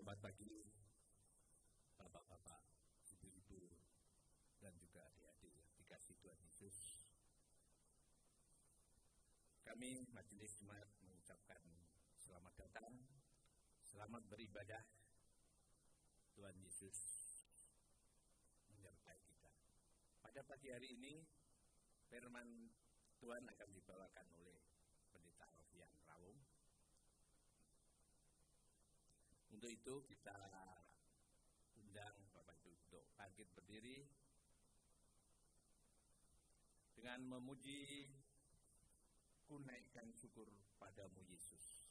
Selamat pagi Bapak-bapak, Ibu-ibu, dan juga adik-adik yang dikasihi Tuhan Yesus. Kami Majelis Jemaat mengucapkan selamat datang, selamat beribadah. Tuhan Yesus menyertai kita. Pada pagi hari ini, firman Tuhan akan dibawakan oleh Pendeta Alfian Rawung. Untuk itu kita undang Bapak Ibu untuk bangkit berdiri dengan memuji, kunaikkan syukur padamu Yesus.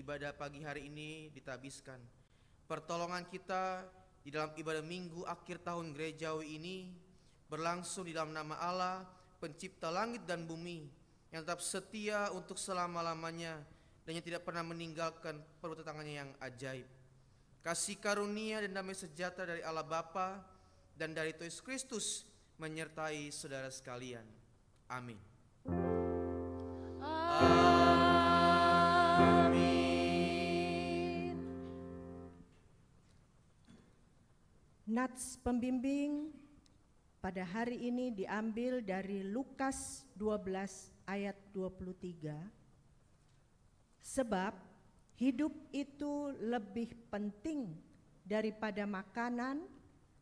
Ibadah pagi hari ini ditabiskan. Pertolongan kita di dalam ibadah minggu akhir tahun gerejawi ini berlangsung di dalam nama Allah, pencipta langit dan bumi, yang tetap setia untuk selama-lamanya dan yang tidak pernah meninggalkan perbuatan tangannya yang ajaib. Kasih karunia dan damai sejahtera dari Allah Bapa dan dari Tuhan Yesus Kristus menyertai saudara sekalian. Amin. Nats pembimbing pada hari ini diambil dari Lukas 12 ayat 23. Sebab hidup itu lebih penting daripada makanan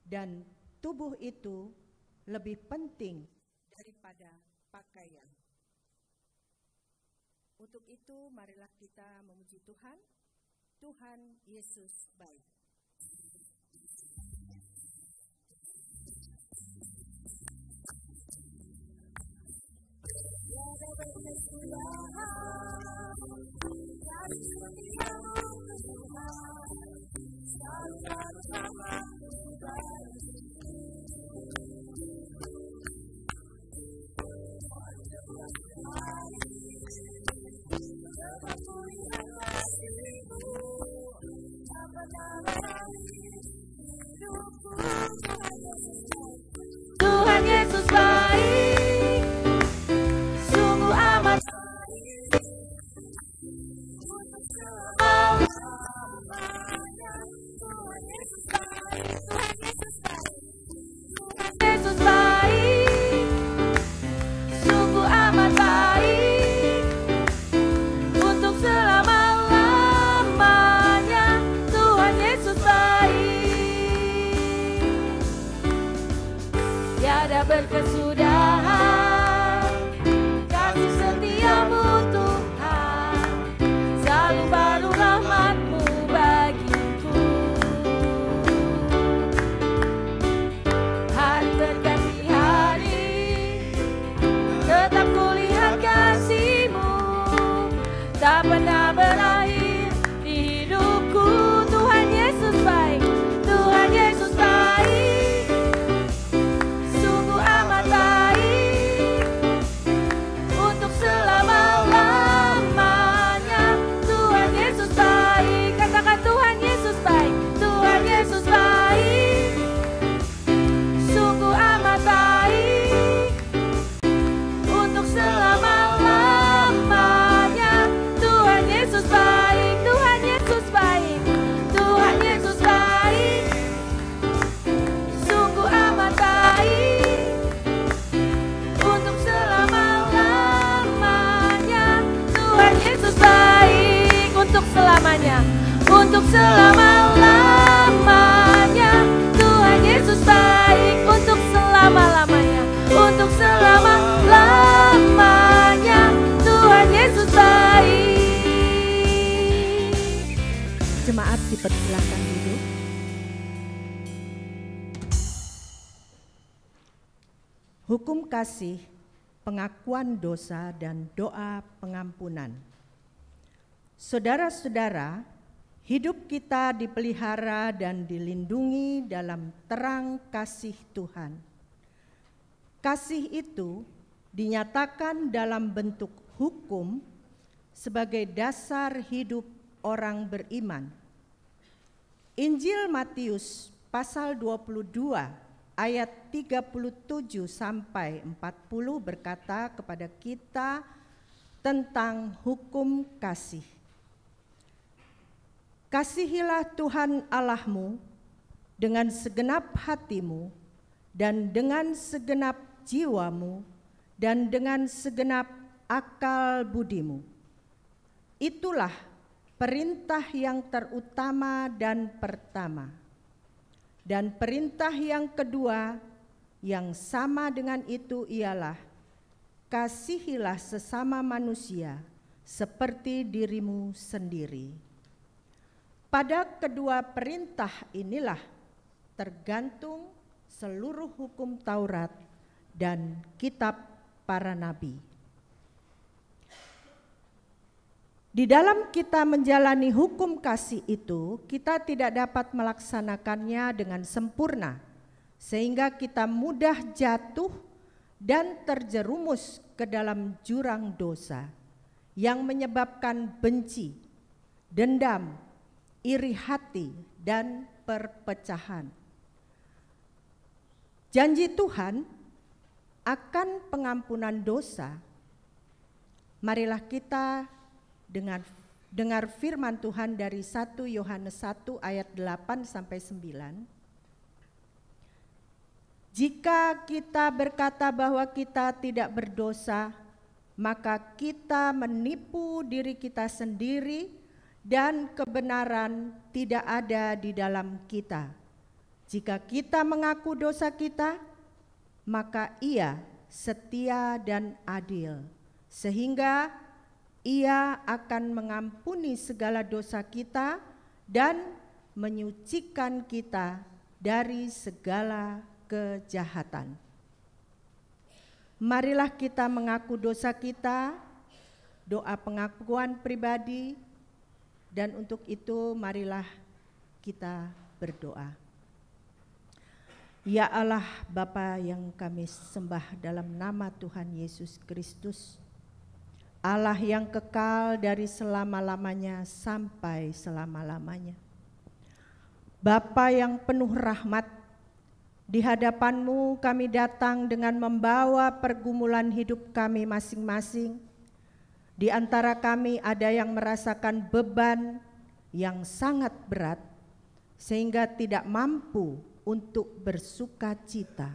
dan tubuh itu lebih penting daripada pakaian. Untuk itu marilah kita memuji Tuhan. Tuhan Yesus baik. Tuhan Yesus baik, sungguh amat baik, untuk selamanya. Tuhan Yesus baik, Tuhan Yesus baik, Tuhan Yesus baik, sungguh amat baik, untuk selama-lamanya. Tuhan Yesus baik, tiada berkesudahan kasih setiamu Tuhan, selalu baru rahmat-Mu bagiku. Hari berganti hari, tetap kulihat kasih-Mu, tak pernah berakhir di hidupku. Tuhan Yesus baik, Tuhan Yesus baik, sungguh amat baik, untuk selama-lamanya. Tuhan Yesus baik, katakan Tuhan Yesus baik, Tuhan Yesus baik, sungguh amat baik, untuk selama-lamanya. Tuhan Yesus baik, Tuhan Yesus baik, Tuhan Yesus baik, sungguh amat baik, untuk selama-lamanya. Tuhan Yesus baik, untuk selamanya, untuk selama-lamanya. Tuhan Yesus baik, untuk selama-lamanya, untuk selama-lamanya. Tuhan Yesus baik. Jemaat dipersilakan duduk. Hukum kasih, pengakuan dosa dan doa pengampunan. Saudara-saudara, hidup kita dipelihara dan dilindungi dalam terang kasih Tuhan. Kasih itu dinyatakan dalam bentuk hukum sebagai dasar hidup orang beriman. Injil Matius pasal 22 ayat 37 sampai 40 berkata kepada kita tentang hukum kasih. Kasihilah Tuhan Allahmu dengan segenap hatimu dan dengan segenap jiwamu dan dengan segenap akal budimu. Itulah perintah yang terutama dan pertama. Dan perintah yang kedua yang sama dengan itu ialah kasihilah sesama manusia seperti dirimu sendiri. Pada kedua perintah inilah tergantung seluruh hukum Taurat dan kitab para nabi. Di dalam kita menjalani hukum kasih itu, kita tidak dapat melaksanakannya dengan sempurna, sehingga kita mudah jatuh dan terjerumus ke dalam jurang dosa yang menyebabkan benci, dendam, iri hati, dan perpecahan. Janji Tuhan akan pengampunan dosa. Marilah kita dengar firman Tuhan dari 1 Yohanes 1 ayat 8 sampai 9. Jika kita berkata bahwa kita tidak berdosa, maka kita menipu diri kita sendiri dan kebenaran tidak ada di dalam kita. Jika kita mengaku dosa kita, maka Ia setia dan adil, sehingga Ia akan mengampuni segala dosa kita dan menyucikan kita dari segala kejahatan. Marilah kita mengaku dosa kita, doa pengakuan pribadi, dan untuk itu marilah kita berdoa. Ya Allah Bapa yang kami sembah dalam nama Tuhan Yesus Kristus, Allah yang kekal dari selama-lamanya sampai selama-lamanya. Bapa yang penuh rahmat, di hadapan-Mu kami datang dengan membawa pergumulan hidup kami masing-masing. Di antara kami ada yang merasakan beban yang sangat berat sehingga tidak mampu untuk bersuka cita.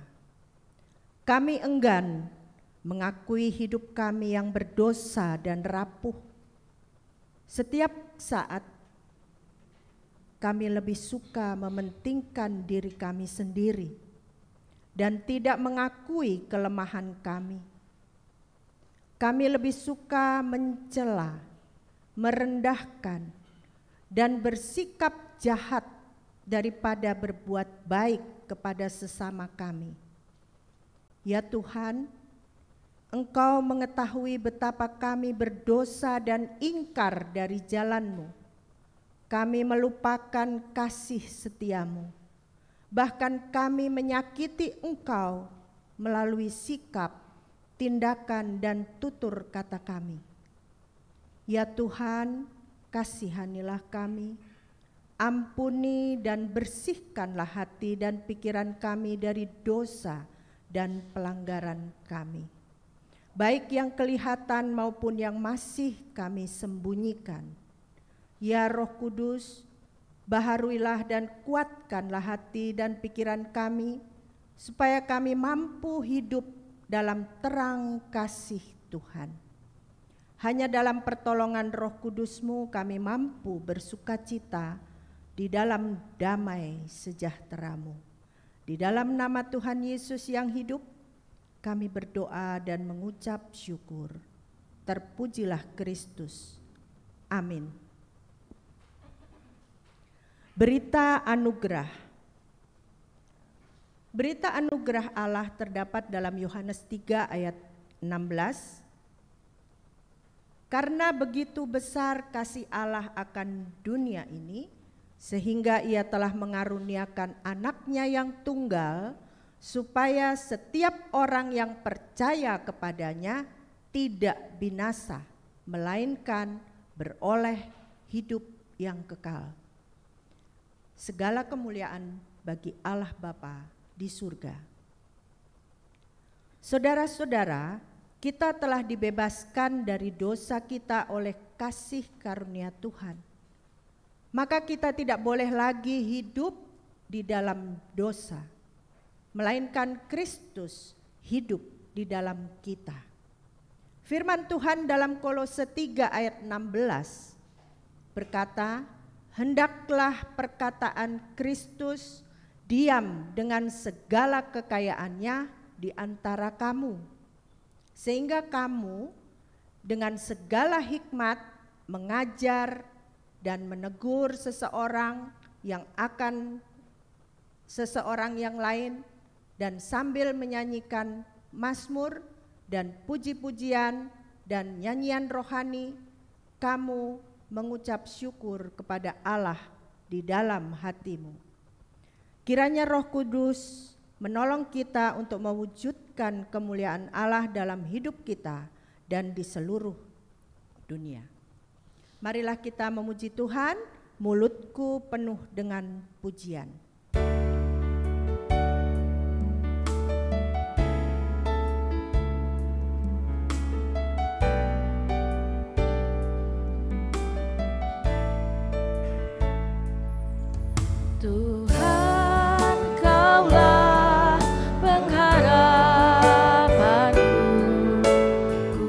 Kami enggan mengakui hidup kami yang berdosa dan rapuh. Setiap saat kami lebih suka mementingkan diri kami sendiri dan tidak mengakui kelemahan kami. Kami lebih suka mencela, merendahkan, dan bersikap jahat daripada berbuat baik kepada sesama kami. Ya Tuhan, Engkau mengetahui betapa kami berdosa dan ingkar dari jalan-Mu. Kami melupakan kasih setia-Mu. Bahkan kami menyakiti Engkau melalui sikap, tindakan, dan tutur kata kami. Ya Tuhan, kasihanilah kami, ampuni dan bersihkanlah hati dan pikiran kami dari dosa dan pelanggaran kami, baik yang kelihatan maupun yang masih kami sembunyikan. Ya Roh Kudus, baharuilah dan kuatkanlah hati dan pikiran kami, supaya kami mampu hidup dalam terang kasih Tuhan. Hanya dalam pertolongan Roh Kudus-Mu kami mampu bersukacita di dalam damai sejahtera-Mu. Di dalam nama Tuhan Yesus yang hidup, kami berdoa dan mengucap syukur. Terpujilah Kristus. Amin. Berita anugerah. Berita anugerah Allah terdapat dalam Yohanes 3 ayat 16. Karena begitu besar kasih Allah akan dunia ini, sehingga Ia telah mengaruniakan anaknya yang tunggal, supaya setiap orang yang percaya kepadanya tidak binasa, melainkan beroleh hidup yang kekal. Segala kemuliaan bagi Allah Bapa di surga. Saudara-saudara, kita telah dibebaskan dari dosa kita oleh kasih karunia Tuhan. Maka kita tidak boleh lagi hidup di dalam dosa, melainkan Kristus hidup di dalam kita. Firman Tuhan dalam Kolose 3 ayat 16 berkata, hendaklah perkataan Kristus diam dengan segala kekayaannya di antara kamu, sehingga kamu dengan segala hikmat mengajar dan menegur seseorang yang yang lain, dan sambil menyanyikan mazmur dan puji-pujian dan nyanyian rohani, kamu mengucap syukur kepada Allah di dalam hatimu. Kiranya Roh Kudus menolong kita untuk mewujudkan kemuliaan Allah dalam hidup kita dan di seluruh dunia. Marilah kita memuji Tuhan, mulutku penuh dengan pujian. Tuhan, Kaulah pengharapanku, ku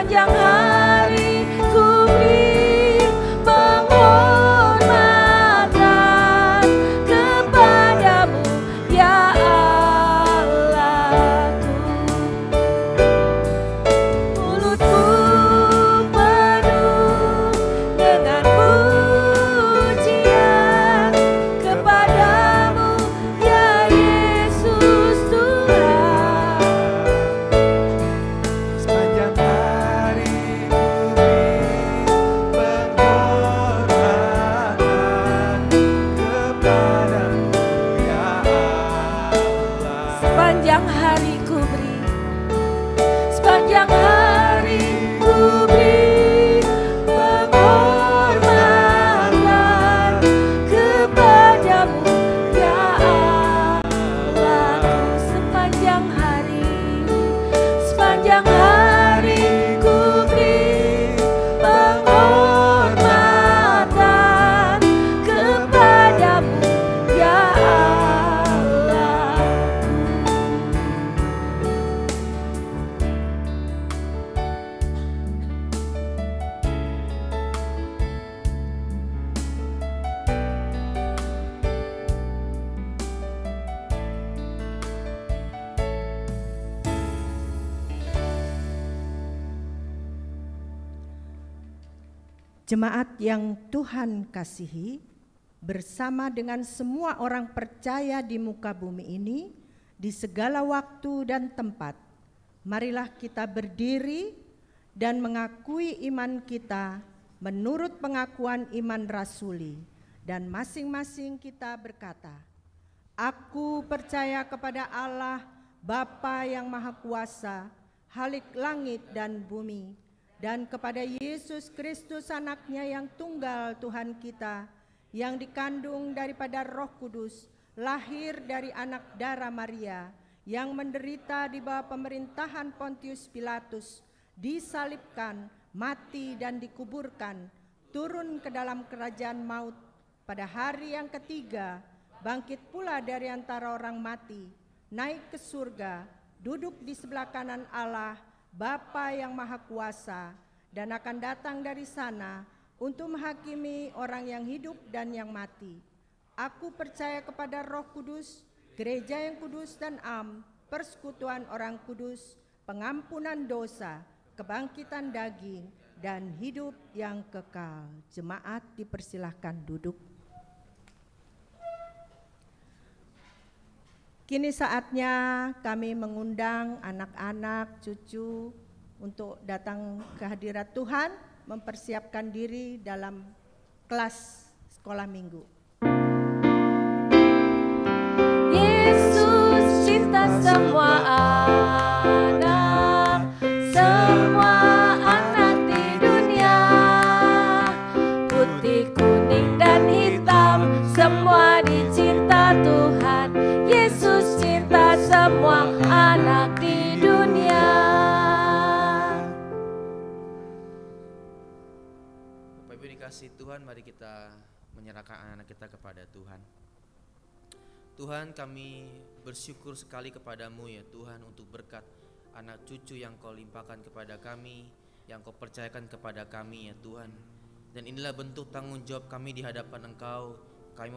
Sepanjang hari ku beri penghormatan kepadamu ya Allahku. Mulutku penuh dengan pujian kepadamu ya Yesus Tuhan. Sepanjang hari ku beri penghormatan kepadamu ya Allah. Sepanjang hari ku beri, sepanjang hari ku beri penghormatan kepadamu ya Allah. Sepanjang hari ku beri penghormatan kepadamu ya Allah. Jemaat yang Tuhan kasihi, bersama dengan semua orang percaya di muka bumi ini, di segala waktu dan tempat, marilah kita berdiri dan mengakui iman kita menurut pengakuan iman rasuli, dan masing-masing kita berkata, "Aku percaya kepada Allah, Bapa yang Maha Kuasa, Khalik langit dan bumi, dan kepada Yesus Kristus anaknya yang tunggal Tuhan kita, yang dikandung daripada Roh Kudus, lahir dari anak darah Maria, yang menderita di bawah pemerintahan Pontius Pilatus, disalibkan, mati dan dikuburkan, turun ke dalam kerajaan maut, pada hari yang ketiga, bangkit pula dari antara orang mati, naik ke surga, duduk di sebelah kanan Allah, Bapa yang Maha Kuasa, dan akan datang dari sana untuk menghakimi orang yang hidup dan yang mati. Aku percaya kepada Roh Kudus, gereja yang kudus dan am, persekutuan orang kudus, pengampunan dosa, kebangkitan daging, dan hidup yang kekal." Jemaat dipersilahkan duduk. Kini saatnya kami mengundang anak-anak, cucu untuk datang ke hadirat Tuhan, mempersiapkan diri dalam kelas sekolah minggu. Yesus cinta semua anak di dunia, putih, kuning, dan hitam, semua dicinta Tuhan. Yesus cinta semua anak di dunia. Bapak Ibu dikasih Tuhan, mari kita menyerahkan anak-anak kita kepada Tuhan. Tuhan, kami bersyukur sekali kepadamu ya Tuhan, untuk berkat anak cucu yang kau limpahkan kepada kami, yang kau percayakan kepada kami ya Tuhan. Dan inilah bentuk tanggung jawab kami di hadapan Engkau. Kami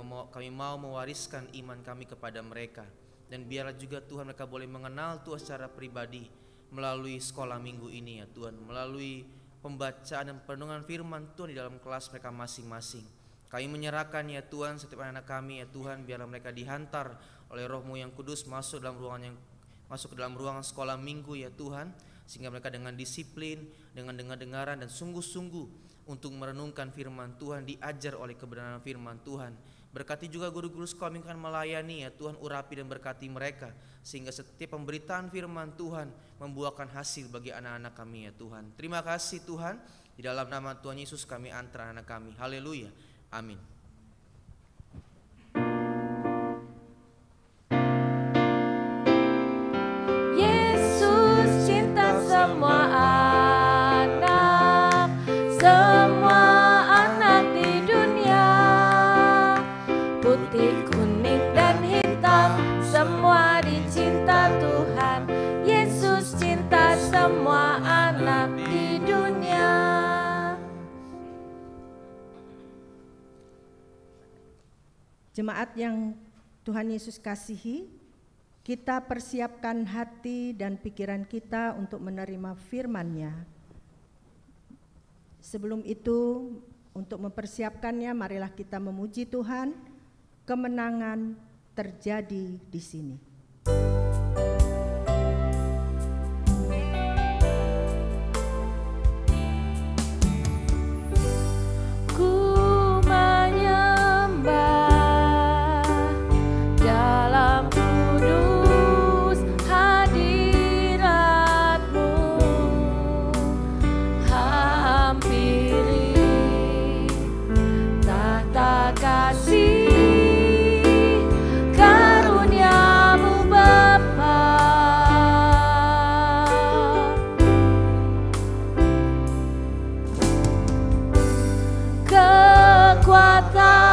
mau mewariskan iman kami kepada mereka. Dan biarlah juga Tuhan mereka boleh mengenal Tuhan secara pribadi melalui sekolah minggu ini ya Tuhan, melalui pembacaan dan perenungan firman Tuhan di dalam kelas mereka masing-masing. Kami menyerahkan ya Tuhan setiap anak kami ya Tuhan, biarlah mereka dihantar oleh Roh-Mu yang kudus masuk ke dalam ruangan sekolah minggu ya Tuhan, sehingga mereka dengan disiplin, dengan dengar-dengaran dan sungguh-sungguh untuk merenungkan firman Tuhan, diajar oleh kebenaran firman Tuhan. Berkati juga guru-guru sekolah minggu akan melayani ya Tuhan, urapi dan berkati mereka, sehingga setiap pemberitaan firman Tuhan membuahkan hasil bagi anak-anak kami ya Tuhan. Terima kasih Tuhan, di dalam nama Tuhan Yesus kami antar anak kami. Haleluya, amin. Yesus cinta semua anak di dunia, putih, kuning, dan hitam, semua dicinta Tuhan. Yesus cinta semua anak di dunia. Jemaat yang Tuhan Yesus kasihi, kita persiapkan hati dan pikiran kita untuk menerima firman-Nya. Sebelum itu, untuk mempersiapkannya, marilah kita memuji Tuhan. Kemenangan terjadi di sini. Kekuatan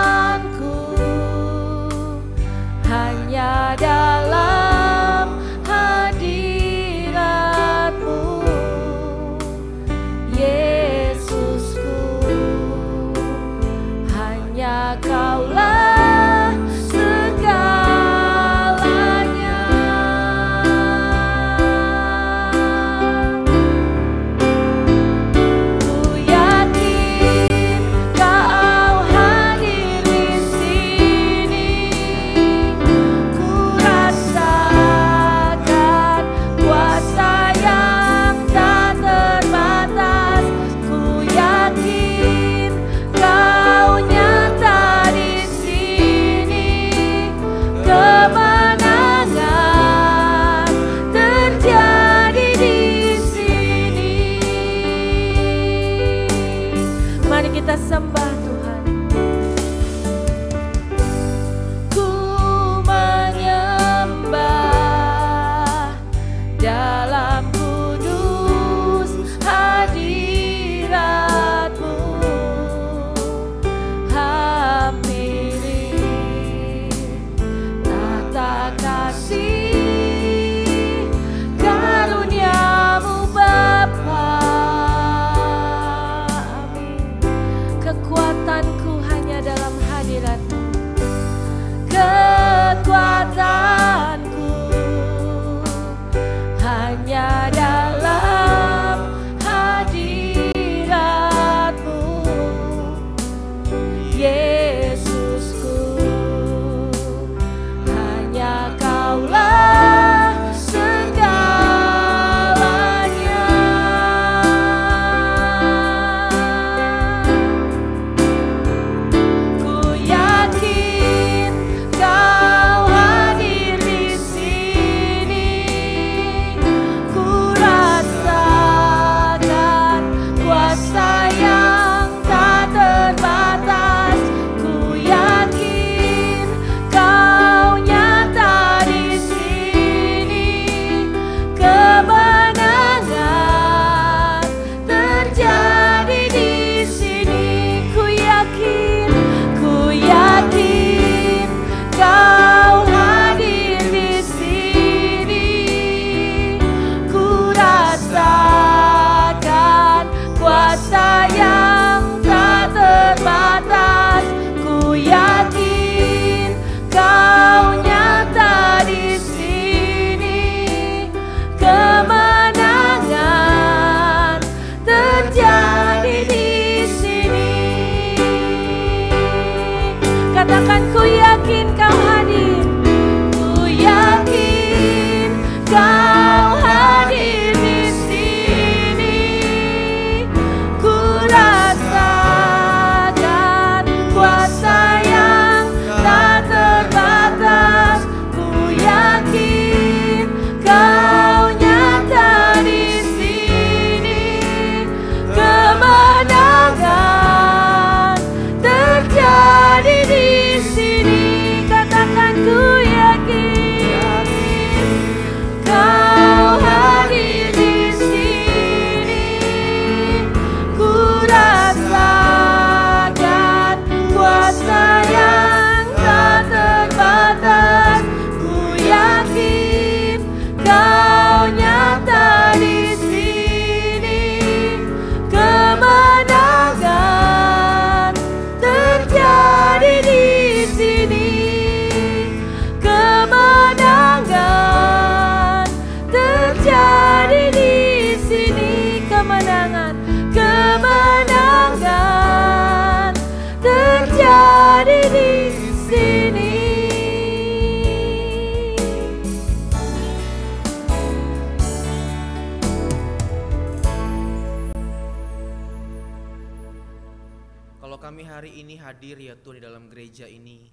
Kalau kami hari ini hadir ya Tuhan di dalam gereja ini,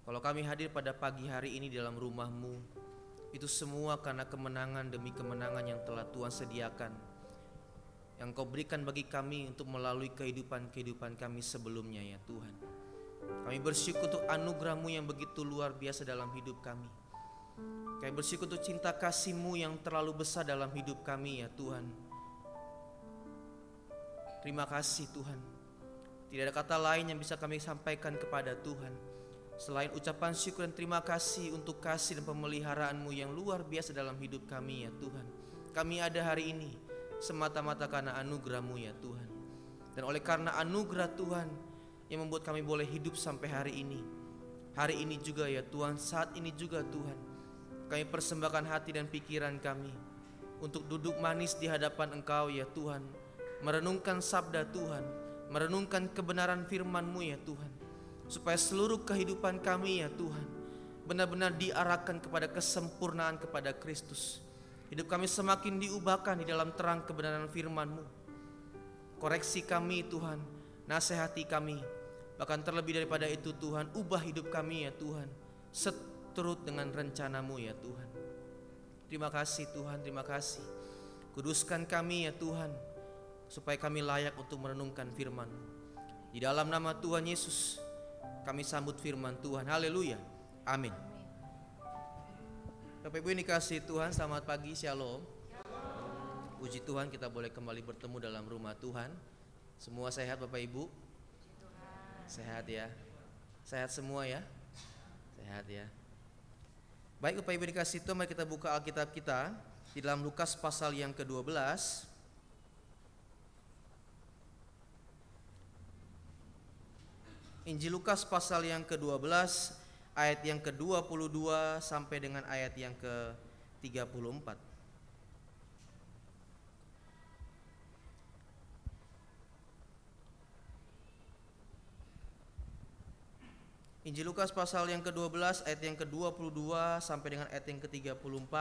kalau kami hadir pada pagi hari ini di dalam rumah-Mu, itu semua karena kemenangan demi kemenangan yang telah Tuhan sediakan, yang Kau berikan bagi kami untuk melalui kehidupan kami sebelumnya ya Tuhan. Kami bersyukur untuk anugerah-Mu yang begitu luar biasa dalam hidup kami. Kami bersyukur untuk cinta kasih-Mu yang terlalu besar dalam hidup kami ya Tuhan. Terima kasih Tuhan. Tidak ada kata lain yang bisa kami sampaikan kepada Tuhan selain ucapan syukur dan terima kasih untuk kasih dan pemeliharaan-Mu yang luar biasa dalam hidup kami ya Tuhan. Kami ada hari ini semata-mata karena anugerah-Mu ya Tuhan. Dan oleh karena anugerah Tuhan yang membuat kami boleh hidup sampai hari ini. Hari ini juga ya Tuhan, saat ini juga Tuhan, kami persembahkan hati dan pikiran kami untuk duduk manis di hadapan Engkau ya Tuhan, merenungkan sabda Tuhan, merenungkan kebenaran firman-Mu ya Tuhan, supaya seluruh kehidupan kami ya Tuhan benar-benar diarahkan kepada kesempurnaan kepada Kristus. Hidup kami semakin diubahkan di dalam terang kebenaran firman-Mu. Koreksi kami Tuhan, nasihati kami, bahkan terlebih daripada itu Tuhan, ubah hidup kami ya Tuhan seturut dengan rencana-Mu ya Tuhan. Terima kasih Tuhan, terima kasih. Kuduskan kami ya Tuhan, supaya kami layak untuk merenungkan firman-Mu. Di dalam nama Tuhan Yesus kami sambut firman Tuhan. Haleluya. Amin. Bapak Ibu yang dikasihi Tuhan, selamat pagi, shalom. Puji Tuhan kita boleh kembali bertemu dalam rumah Tuhan. Semua sehat Bapak Ibu? Sehat ya? Sehat semua ya? Sehat ya? Baik Bapak Ibu dikasihi Tuhan, mari kita buka Alkitab kita di dalam Lukas pasal yang ke-12. Injil Lukas pasal yang ke-12 ayat yang ke-22 sampai dengan ayat yang ke-34. Injil Lukas pasal yang ke-12 ayat yang ke-22 sampai dengan ayat yang ke-34.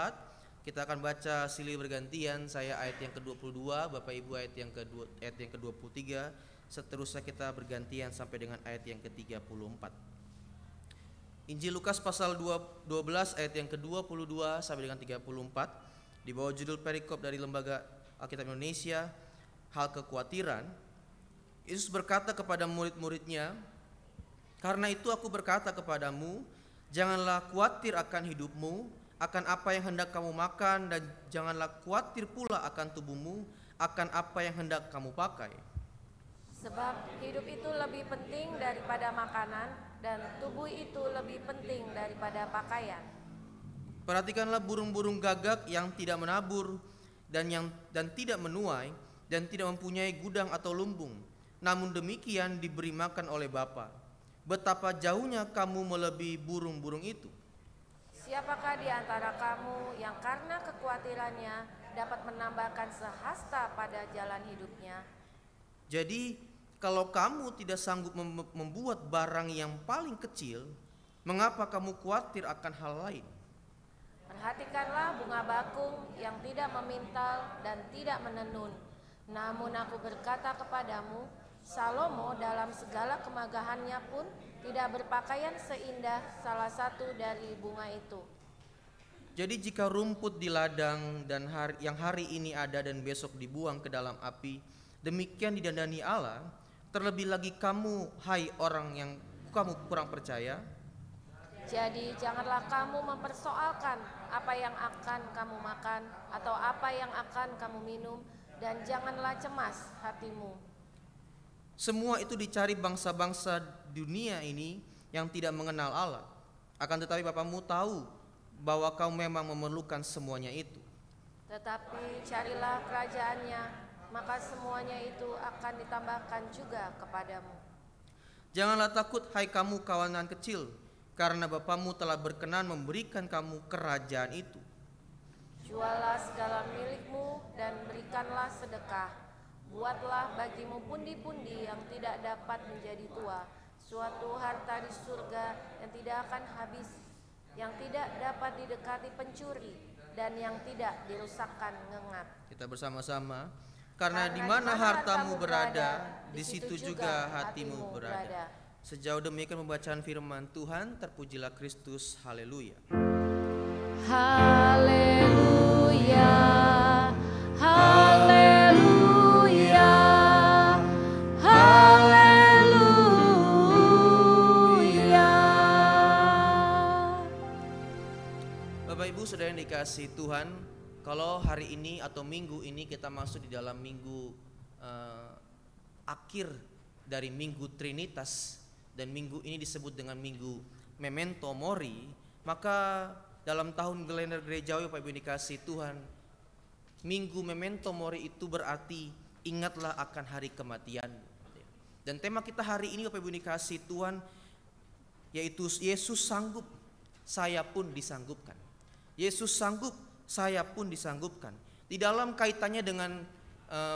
Kita akan baca silih bergantian, saya ayat yang ke-22, Bapak Ibu ayat yang ke-23. Seterusnya kita bergantian sampai dengan ayat yang ke-34. Injil Lukas pasal 12 ayat yang ke-22 sampai dengan 34 di bawah judul perikop dari Lembaga Alkitab Indonesia, hal kekhawatiran. Yesus berkata kepada murid-muridnya, "Karena itu aku berkata kepadamu, janganlah khawatir akan hidupmu, akan apa yang hendak kamu makan, dan janganlah khawatir pula akan tubuhmu, akan apa yang hendak kamu pakai. Sebab hidup itu lebih penting daripada makanan, dan tubuh itu lebih penting daripada pakaian. Perhatikanlah burung-burung gagak yang tidak menabur dan tidak menuai dan tidak mempunyai gudang atau lumbung, namun demikian diberi makan oleh Bapa. Betapa jauhnya kamu melebihi burung-burung itu. Siapakah di antara kamu yang karena kekhawatirannya dapat menambahkan sehasta pada jalan hidupnya?" Jadi kalau kamu tidak sanggup membuat barang yang paling kecil, mengapa kamu khawatir akan hal lain? Perhatikanlah bunga bakung yang tidak memintal dan tidak menenun. Namun aku berkata kepadamu, Salomo dalam segala kemegahannya pun tidak berpakaian seindah salah satu dari bunga itu. Jadi jika rumput di ladang dan yang hari ini ada dan besok dibuang ke dalam api, demikian didandani Allah, terlebih lagi kamu, hai orang yang kamu kurang percaya. Jadi janganlah kamu mempersoalkan apa yang akan kamu makan atau apa yang akan kamu minum, dan janganlah cemas hatimu. Semua itu dicari bangsa-bangsa dunia ini yang tidak mengenal Allah. Akan tetapi Bapamu tahu bahwa kau memang memerlukan semuanya itu. Tetapi carilah kerajaannya, maka semuanya itu akan ditambahkan juga kepadamu. Janganlah takut, hai kamu kawanan kecil, karena Bapamu telah berkenan memberikan kamu kerajaan itu. Juallah segala milikmu dan berikanlah sedekah. Buatlah bagimu pundi-pundi yang tidak dapat menjadi tua, suatu harta di surga yang tidak akan habis, yang tidak dapat didekati pencuri, dan yang tidak dirusakkan ngengat. Kita bersama-sama. Karena di mana hartamu berada, di situ juga hatimu berada. Sejauh demikian pembacaan firman Tuhan, terpujilah Kristus, haleluya. Haleluya, haleluya, haleluya. Bapak Ibu Saudara yang dikasihi Tuhan, kalau hari ini atau minggu ini kita masuk di dalam minggu akhir dari minggu Trinitas, dan minggu ini disebut dengan minggu Memento Mori, maka dalam tahun kalender gerejawi Bapak Ibu dikasihi Tuhan, minggu Memento Mori itu berarti ingatlah akan hari kematian. Dan tema kita hari ini Bapak Ibu dikasihi Tuhan yaitu Yesus sanggup, saya pun disanggupkan. Yesus sanggup, saya pun disanggupkan. Di dalam kaitannya dengan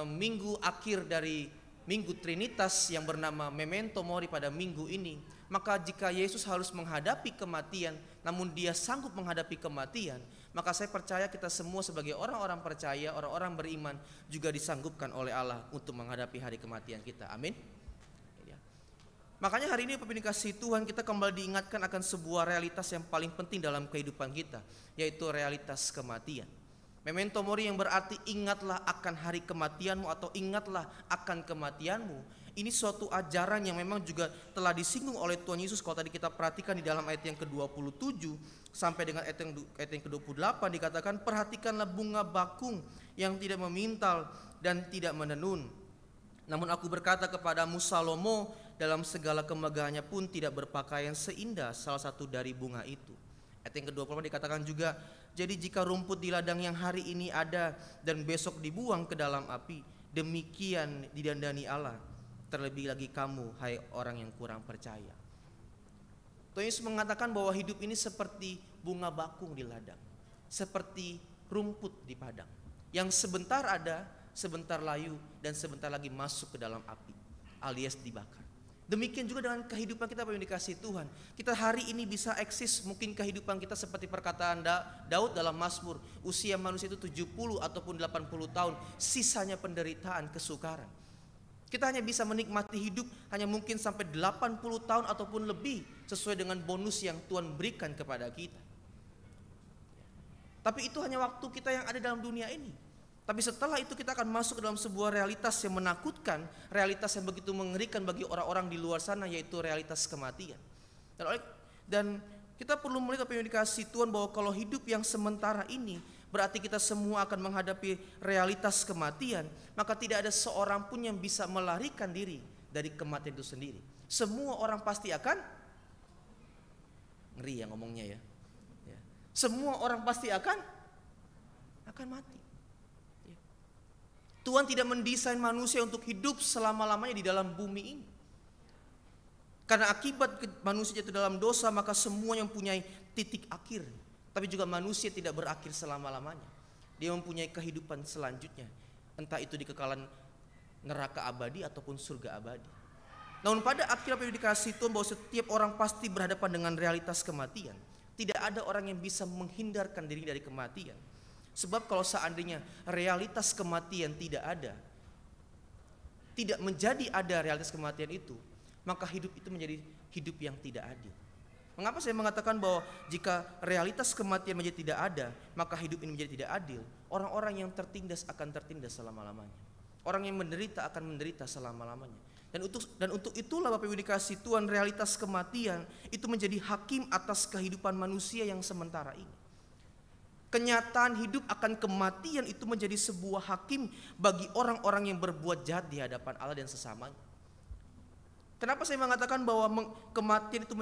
minggu akhir dari minggu Trinitas yang bernama Memento Mori pada minggu ini, maka jika Yesus harus menghadapi kematian, namun dia sanggup menghadapi kematian, maka saya percaya kita semua sebagai orang-orang percaya, orang-orang beriman juga disanggupkan oleh Allah untuk menghadapi hari kematian kita. Amin. Makanya hari ini Bapak Ibu dikasihi Tuhan, kita kembali diingatkan akan sebuah realitas yang paling penting dalam kehidupan kita, yaitu realitas kematian. Memento Mori yang berarti ingatlah akan hari kematianmu atau ingatlah akan kematianmu. Ini suatu ajaran yang memang juga telah disinggung oleh Tuhan Yesus. Kalau tadi kita perhatikan di dalam ayat yang ke-27 sampai dengan ayat yang ke-28 dikatakan, perhatikanlah bunga bakung yang tidak memintal dan tidak menenun. Namun aku berkata kepadamu, Salomo dalam segala kemegahannya pun tidak berpakaian seindah salah satu dari bunga itu. Ayat yang ke-28 dikatakan juga, jadi jika rumput di ladang yang hari ini ada dan besok dibuang ke dalam api, demikian didandani Allah. Terlebih lagi kamu, hai orang yang kurang percaya. Tuhan Yesus mengatakan bahwa hidup ini seperti bunga bakung di ladang, seperti rumput di padang, yang sebentar ada, sebentar layu, dan sebentar lagi masuk ke dalam api, alias dibakar. Demikian juga dengan kehidupan kita yang dikasihi Tuhan. Kita hari ini bisa eksis, mungkin kehidupan kita seperti perkataan Daud dalam Mazmur, usia manusia itu 70 ataupun 80 tahun, sisanya penderitaan, kesukaran. Kita hanya bisa menikmati hidup hanya mungkin sampai 80 tahun ataupun lebih, sesuai dengan bonus yang Tuhan berikan kepada kita. Tapi itu hanya waktu kita yang ada dalam dunia ini. Tapi setelah itu kita akan masuk ke dalam sebuah realitas yang menakutkan, realitas yang begitu mengerikan bagi orang-orang di luar sana, yaitu realitas kematian. Dan kita perlu melihat apa yang dikasihi Tuhan, bahwa kalau hidup yang sementara ini berarti kita semua akan menghadapi realitas kematian, maka tidak ada seorang pun yang bisa melarikan diri dari kematian itu sendiri. Semua orang pasti akan, ngeri ya ngomongnya ya. Semua orang pasti akan mati. Tuhan tidak mendesain manusia untuk hidup selama-lamanya di dalam bumi ini. Karena akibat manusia jatuh dalam dosa, maka semua yang mempunyai titik akhir. Tapi juga manusia tidak berakhir selama-lamanya. Dia mempunyai kehidupan selanjutnya. Entah itu di kekalan neraka abadi ataupun surga abadi. Namun pada akhir apa yang dikasihi Tuhan, bahwa setiap orang pasti berhadapan dengan realitas kematian. Tidak ada orang yang bisa menghindarkan diri dari kematian. Sebab kalau seandainya realitas kematian tidak ada, tidak menjadi ada realitas kematian itu, maka hidup itu menjadi hidup yang tidak adil. Mengapa saya mengatakan bahwa jika realitas kematian menjadi tidak ada, maka hidup ini menjadi tidak adil? Orang-orang yang tertindas akan tertindas selama-lamanya. Orang yang menderita akan menderita selama-lamanya. Dan untuk itulah Bapak Ibu dikasihi Tuhan, realitas kematian itu menjadi hakim atas kehidupan manusia yang sementara ini. Kenyataan hidup akan kematian itu menjadi sebuah hakim bagi orang-orang yang berbuat jahat di hadapan Allah dan sesamanya. Kenapa saya mengatakan bahwa kematian itu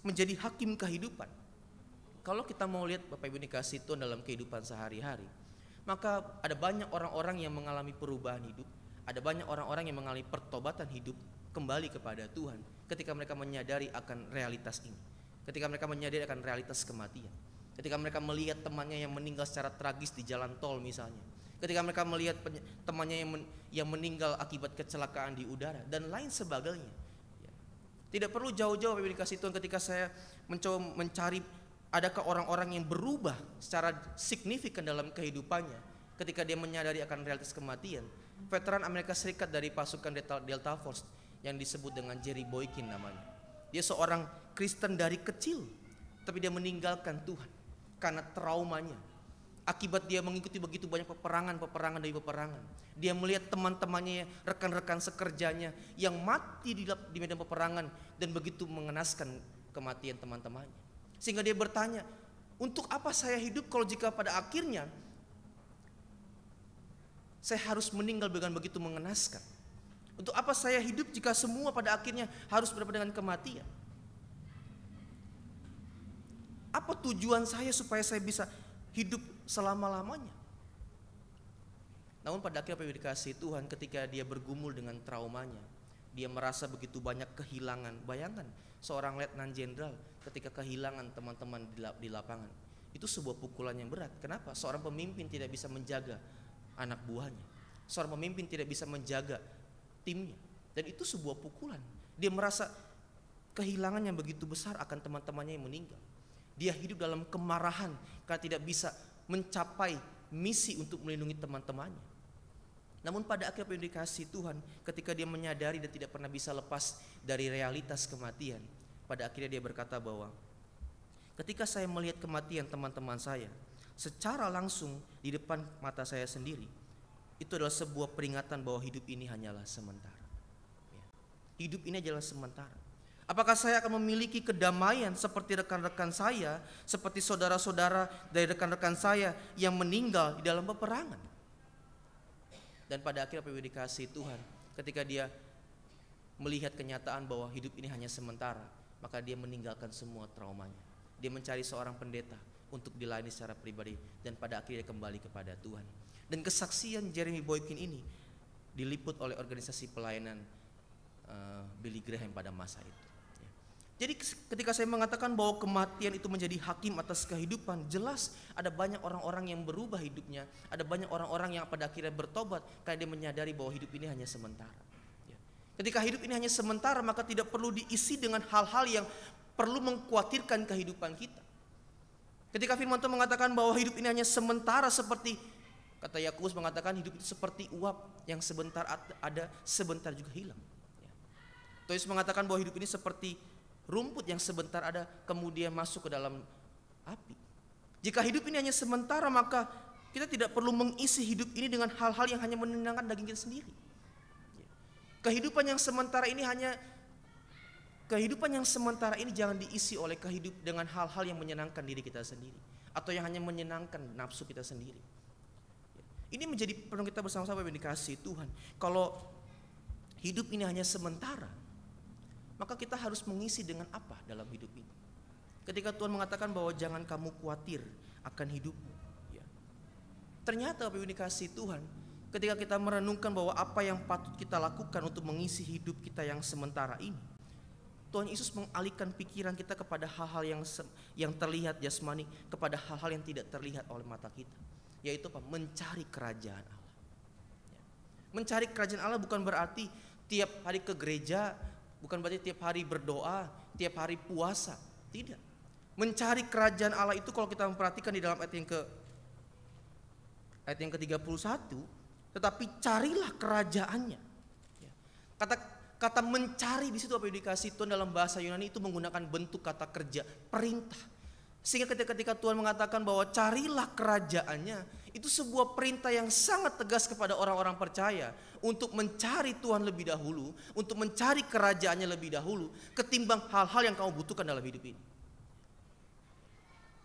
menjadi hakim kehidupan? Kalau kita mau lihat Bapak Ibu dikasihi Tuhan dalam kehidupan sehari-hari, maka ada banyak orang-orang yang mengalami perubahan hidup, ada banyak orang-orang yang mengalami pertobatan hidup kembali kepada Tuhan ketika mereka menyadari akan realitas ini, ketika mereka menyadari akan realitas kematian. Ketika mereka melihat temannya yang meninggal secara tragis di jalan tol misalnya. Ketika mereka melihat temannya yang meninggal akibat kecelakaan di udara dan lain sebagainya. Tidak perlu jauh-jauh Bapak Ibu dikasihi Tuhan, ketika saya mencoba mencari adakah orang-orang yang berubah secara signifikan dalam kehidupannya ketika dia menyadari akan realitas kematian. veteran Amerika Serikat dari pasukan Delta Force yang disebut dengan Jerry Boykin namanya. Dia seorang Kristen dari kecil, tapi dia meninggalkan Tuhan karena traumanya. Akibat dia mengikuti begitu banyak peperangan demi peperangan. Dia melihat teman-temannya, rekan-rekan sekerjanya yang mati di medan peperangan dan begitu mengenaskan kematian teman-temannya. Sehingga dia bertanya, untuk apa saya hidup kalau jika pada akhirnya saya harus meninggal dengan begitu mengenaskan? Untuk apa saya hidup jika semua pada akhirnya harus berhadapan dengan kematian? Apa tujuan saya supaya saya bisa hidup selama-lamanya? Namun pada akhirnya dikasih Tuhan, ketika dia bergumul dengan traumanya, dia merasa begitu banyak kehilangan. Bayangkan seorang letnan jenderal ketika kehilangan teman-teman di lapangan. Itu sebuah pukulan yang berat. Kenapa? Seorang pemimpin tidak bisa menjaga anak buahnya. Seorang pemimpin tidak bisa menjaga timnya. Dan itu sebuah pukulan. Dia merasa kehilangan yang begitu besar akan teman-temannya yang meninggal. Dia hidup dalam kemarahan karena tidak bisa mencapai misi untuk melindungi teman-temannya. Namun pada akhirnya dikasih Tuhan, ketika dia menyadari dan tidak pernah bisa lepas dari realitas kematian, pada akhirnya dia berkata bahwa ketika saya melihat kematian teman-teman saya secara langsung di depan mata saya sendiri, itu adalah sebuah peringatan bahwa hidup ini hanyalah sementara. Hidup ini adalah sementara. Apakah saya akan memiliki kedamaian seperti rekan-rekan saya, seperti saudara-saudara dari rekan-rekan saya yang meninggal di dalam peperangan? Dan pada akhirnya dikasih Tuhan, ketika dia melihat kenyataan bahwa hidup ini hanya sementara, maka dia meninggalkan semua traumanya. Dia mencari seorang pendeta untuk dilayani secara pribadi, dan pada akhirnya kembali kepada Tuhan. Dan kesaksian Jeremy Boykin ini diliput oleh organisasi pelayanan Billy Graham pada masa itu. Jadi ketika saya mengatakan bahwa kematian itu menjadi hakim atas kehidupan, jelas ada banyak orang-orang yang berubah hidupnya, ada banyak orang-orang yang pada akhirnya bertobat karena dia menyadari bahwa hidup ini hanya sementara. Ketika hidup ini hanya sementara, maka tidak perlu diisi dengan hal-hal yang perlu mengkhawatirkan kehidupan kita. Ketika firman Tuhan mengatakan bahwa hidup ini hanya sementara, seperti kata Yakobus mengatakan hidup itu seperti uap yang sebentar ada, sebentar juga hilang. Yesus mengatakan bahwa hidup ini seperti rumput yang sebentar ada kemudian masuk ke dalam api. Jika hidup ini hanya sementara, maka kita tidak perlu mengisi hidup ini dengan hal-hal yang hanya menyenangkan daging kita sendiri. Kehidupan yang sementara ini jangan diisi oleh dengan hal-hal yang menyenangkan diri kita sendiri atau yang hanya menyenangkan nafsu kita sendiri. Ini menjadi penuh kita bersama-sama yang dikasihi Tuhan. Kalau hidup ini hanya sementara, maka kita harus mengisi dengan apa dalam hidup ini? Ketika Tuhan mengatakan bahwa jangan kamu khawatir akan hidupmu, ternyata Bapak Ibu dikasihi Tuhan, ketika kita merenungkan bahwa apa yang patut kita lakukan untuk mengisi hidup kita yang sementara ini, Tuhan Yesus mengalihkan pikiran kita kepada hal-hal yang terlihat jasmani, kepada hal-hal yang tidak terlihat oleh mata kita, yaitu apa? Mencari kerajaan Allah. Mencari kerajaan Allah bukan berarti tiap hari ke gereja, bukan berarti tiap hari berdoa, tiap hari puasa. Tidak. Mencari kerajaan Allah itu kalau kita memperhatikan di dalam ayat yang ke-31, tetapi carilah kerajaannya. Kata mencari di situ apa yang dikasih Tuhan dalam bahasa Yunani itu menggunakan bentuk kata kerja, perintah. Sehingga ketika Tuhan mengatakan bahwa carilah kerajaannya, itu sebuah perintah yang sangat tegas kepada orang-orang percaya untuk mencari Tuhan lebih dahulu, untuk mencari kerajaannya lebih dahulu, ketimbang hal-hal yang kamu butuhkan dalam hidup ini.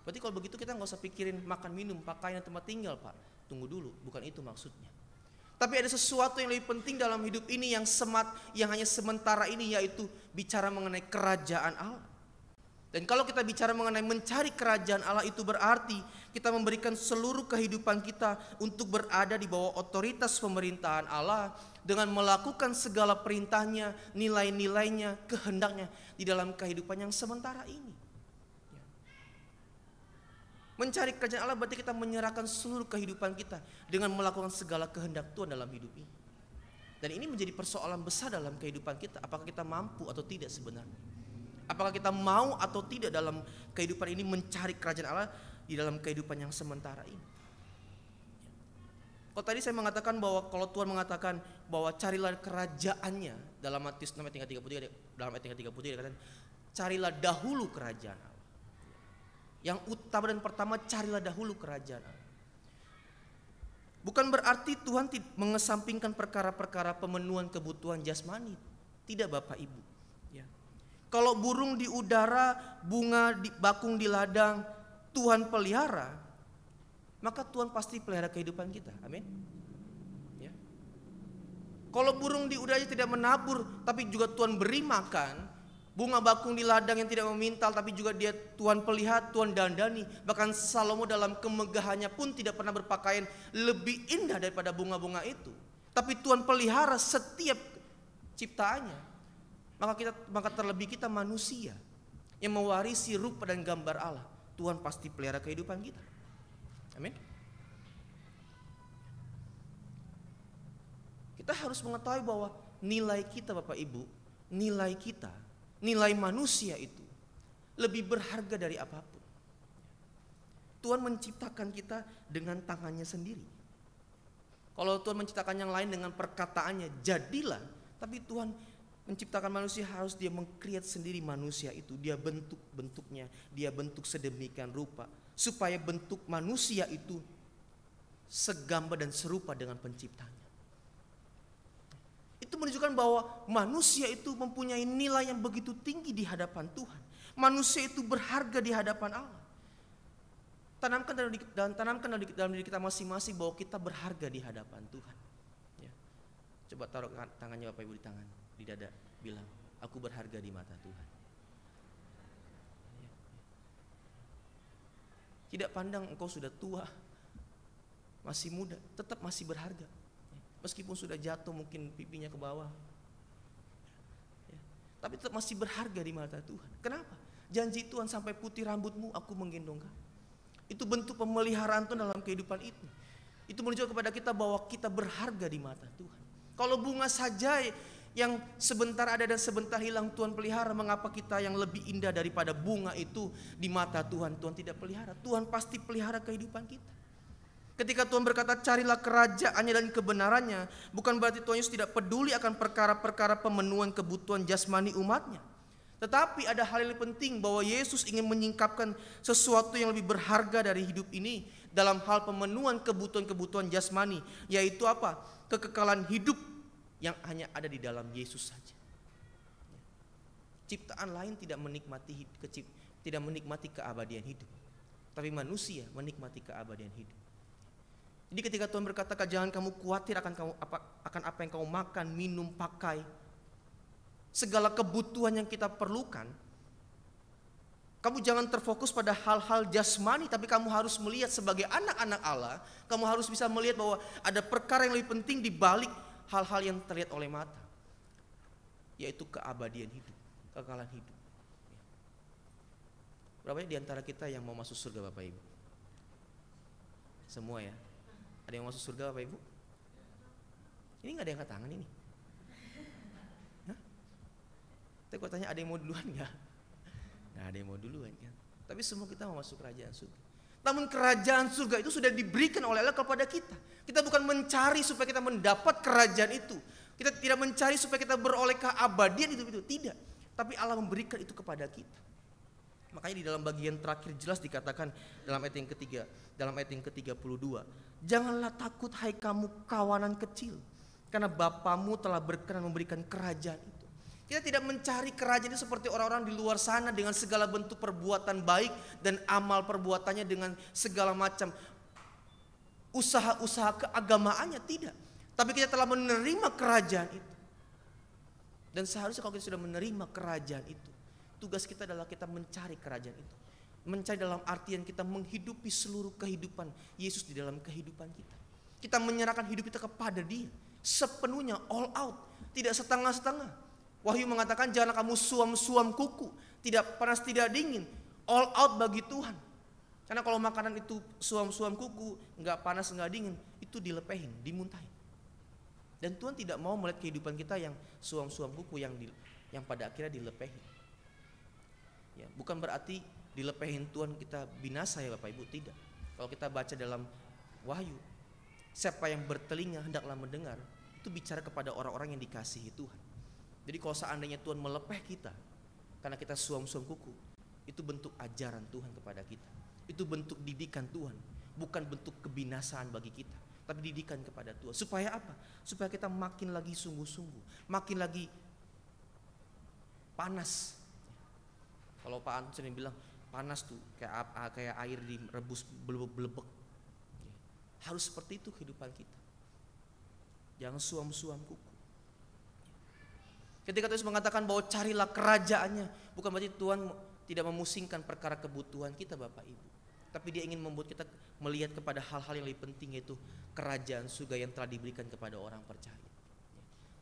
Berarti kalau begitu kita nggak usah pikirin makan, minum, pakaian, tempat tinggal, Pak. Tunggu dulu, bukan itu maksudnya. Tapi ada sesuatu yang lebih penting dalam hidup ini yang hanya sementara ini, yaitu bicara mengenai kerajaan Allah. Dan kalau kita bicara mengenai mencari kerajaan Allah, itu berarti kita memberikan seluruh kehidupan kita untuk berada di bawah otoritas pemerintahan Allah dengan melakukan segala perintahnya, nilai-nilainya, kehendaknya di dalam kehidupan yang sementara ini. Mencari kerajaan Allah berarti kita menyerahkan seluruh kehidupan kita dengan melakukan segala kehendak Tuhan dalam hidup ini. Dan ini menjadi persoalan besar dalam kehidupan kita. Apakah kita mampu atau tidak sebenarnya? Apakah kita mau atau tidak dalam kehidupan ini mencari kerajaan Allah di dalam kehidupan yang sementara ini? Kalau tadi saya mengatakan bahwa kalau Tuhan mengatakan bahwa carilah kerajaannya, dalam Matius 6 ayat 33, dalam ayat 33 dia katakan carilah dahulu kerajaan Allah. Yang utama dan pertama, carilah dahulu kerajaan Allah. Bukan berarti Tuhan mengesampingkan perkara-perkara pemenuhan kebutuhan jasmani. Tidak Bapak Ibu. Ya. Kalau burung di udara, bunga bakung di ladang, Tuhan pelihara, maka Tuhan pasti pelihara kehidupan kita. Amin. Ya. Kalau burung di udara tidak menabur, tapi juga Tuhan beri makan, bunga bakung di ladang yang tidak memintal, tapi juga dia Tuhan pelihara, Tuhan dandani. Bahkan Salomo dalam kemegahannya pun tidak pernah berpakaian lebih indah daripada bunga-bunga itu. Tapi Tuhan pelihara setiap ciptaannya. Maka terlebih kita manusia yang mewarisi rupa dan gambar Allah, Tuhan pasti pelihara kehidupan kita. Amin. Kita harus mengetahui bahwa nilai kita Bapak Ibu, nilai kita, nilai manusia itu lebih berharga dari apapun. Tuhan menciptakan kita dengan tangannya sendiri. Kalau Tuhan menciptakan yang lain dengan perkataannya, jadilah. Tapi Tuhan menciptakan manusia harus dia meng-create sendiri manusia itu. Dia bentuknya, dia bentuk sedemikian rupa. Supaya bentuk manusia itu segambar dan serupa dengan penciptanya. Itu menunjukkan bahwa manusia itu mempunyai nilai yang begitu tinggi di hadapan Tuhan. Manusia itu berharga di hadapan Allah. Tanamkan dalam diri kita masing-masing bahwa kita berharga di hadapan Tuhan. Ya. Coba taruh tangannya Bapak Ibu di dada, bilang, aku berharga di mata Tuhan. Ya. Tidak pandang engkau sudah tua, masih muda, tetap masih berharga. Meskipun sudah jatuh mungkin pipinya ke bawah, ya, tapi tetap masih berharga di mata Tuhan. Kenapa? Janji Tuhan sampai putih rambutmu aku menggendong kamu. Itu bentuk pemeliharaan Tuhan dalam kehidupan itu. Itu menunjukkan kepada kita bahwa kita berharga di mata Tuhan. Kalau bunga saja yang sebentar ada dan sebentar hilang Tuhan pelihara, mengapa kita yang lebih indah daripada bunga itu di mata Tuhan tidak pelihara? Tuhan pasti pelihara kehidupan kita. Ketika Tuhan berkata carilah kerajaannya dan kebenarannya, bukan berarti Tuhan Yesus tidak peduli akan perkara-perkara pemenuhan kebutuhan jasmani umatnya. Tetapi ada hal yang penting bahwa Yesus ingin menyingkapkan sesuatu yang lebih berharga dari hidup ini dalam hal pemenuhan kebutuhan-kebutuhan jasmani, yaitu apa? Kekekalan hidup yang hanya ada di dalam Yesus saja. Ciptaan lain tidak menikmati keabadian hidup, tapi manusia menikmati keabadian hidup. Jadi ketika Tuhan berkata jangan kamu khawatir akan apa yang kamu makan, minum, pakai, segala kebutuhan yang kita perlukan, kamu jangan terfokus pada hal-hal jasmani, tapi kamu harus melihat sebagai anak-anak Allah, kamu harus bisa melihat bahwa ada perkara yang lebih penting di balik hal-hal yang terlihat oleh mata, yaitu keabadian hidup, kekekalan hidup. Berapa banyak di antara kita yang mau masuk surga Bapak Ibu? Semua ya? Ada yang masuk surga Bapak Ibu? Ini gak ada yang angkat tangan ini. Hah? Tapi kalau tanya ada yang mau duluan gak? Gak ada yang mau duluan kan. Tapi semua kita mau masuk kerajaan surga. Namun kerajaan surga itu sudah diberikan oleh Allah kepada kita. Kita bukan mencari supaya kita mendapat kerajaan itu. Kita tidak mencari supaya kita beroleh keabadian itu. Tidak. Tapi Allah memberikan itu kepada kita. Makanya di dalam bagian terakhir jelas dikatakan dalam ayat yang ketiga, dalam ayat yang ke-32, janganlah takut hai kamu kawanan kecil, karena Bapamu telah berkenan memberikan kerajaan itu. Kita tidak mencari kerajaan itu seperti orang-orang di luar sana dengan segala bentuk perbuatan baik dan amal perbuatannya dengan segala macam usaha-usaha keagamaannya, tidak. Tapi kita telah menerima kerajaan itu. Dan seharusnya kalau kita sudah menerima kerajaan itu, tugas kita adalah kita mencari kerajaan itu. Mencari dalam artian kita menghidupi seluruh kehidupan Yesus di dalam kehidupan kita. Kita menyerahkan hidup kita kepada Dia sepenuhnya, all out, tidak setengah-setengah. Wahyu mengatakan jangan kamu suam-suam kuku, tidak panas tidak dingin, all out bagi Tuhan. Karena kalau makanan itu suam-suam kuku, nggak panas nggak dingin, itu dilepehin, dimuntahin. Dan Tuhan tidak mau melihat kehidupan kita yang suam-suam kuku yang pada akhirnya dilepehin. Ya, bukan berarti dilepehin Tuhan kita binasa ya Bapak Ibu, tidak. Kalau kita baca dalam Wahyu, Siapa yang bertelinga hendaklah mendengar. Itu bicara kepada orang-orang yang dikasihi Tuhan. Jadi kalau seandainya Tuhan melepeh kita karena kita suam-suam kuku, itu bentuk ajaran Tuhan kepada kita. Itu bentuk didikan Tuhan, bukan bentuk kebinasaan bagi kita, tapi didikan kepada Tuhan. Supaya apa? Supaya kita makin lagi sungguh-sungguh, makin lagi panas. Kalau Pak Anton sering bilang panas tuh kayak air direbus belebek. Harus seperti itu kehidupan kita. Jangan suam-suam kuku. Ketika Yesus mengatakan bahwa carilah kerajaannya, bukan berarti Tuhan tidak memusingkan perkara kebutuhan kita Bapak Ibu, tapi Dia ingin membuat kita melihat kepada hal-hal yang lebih penting, yaitu kerajaan surga yang telah diberikan kepada orang percaya.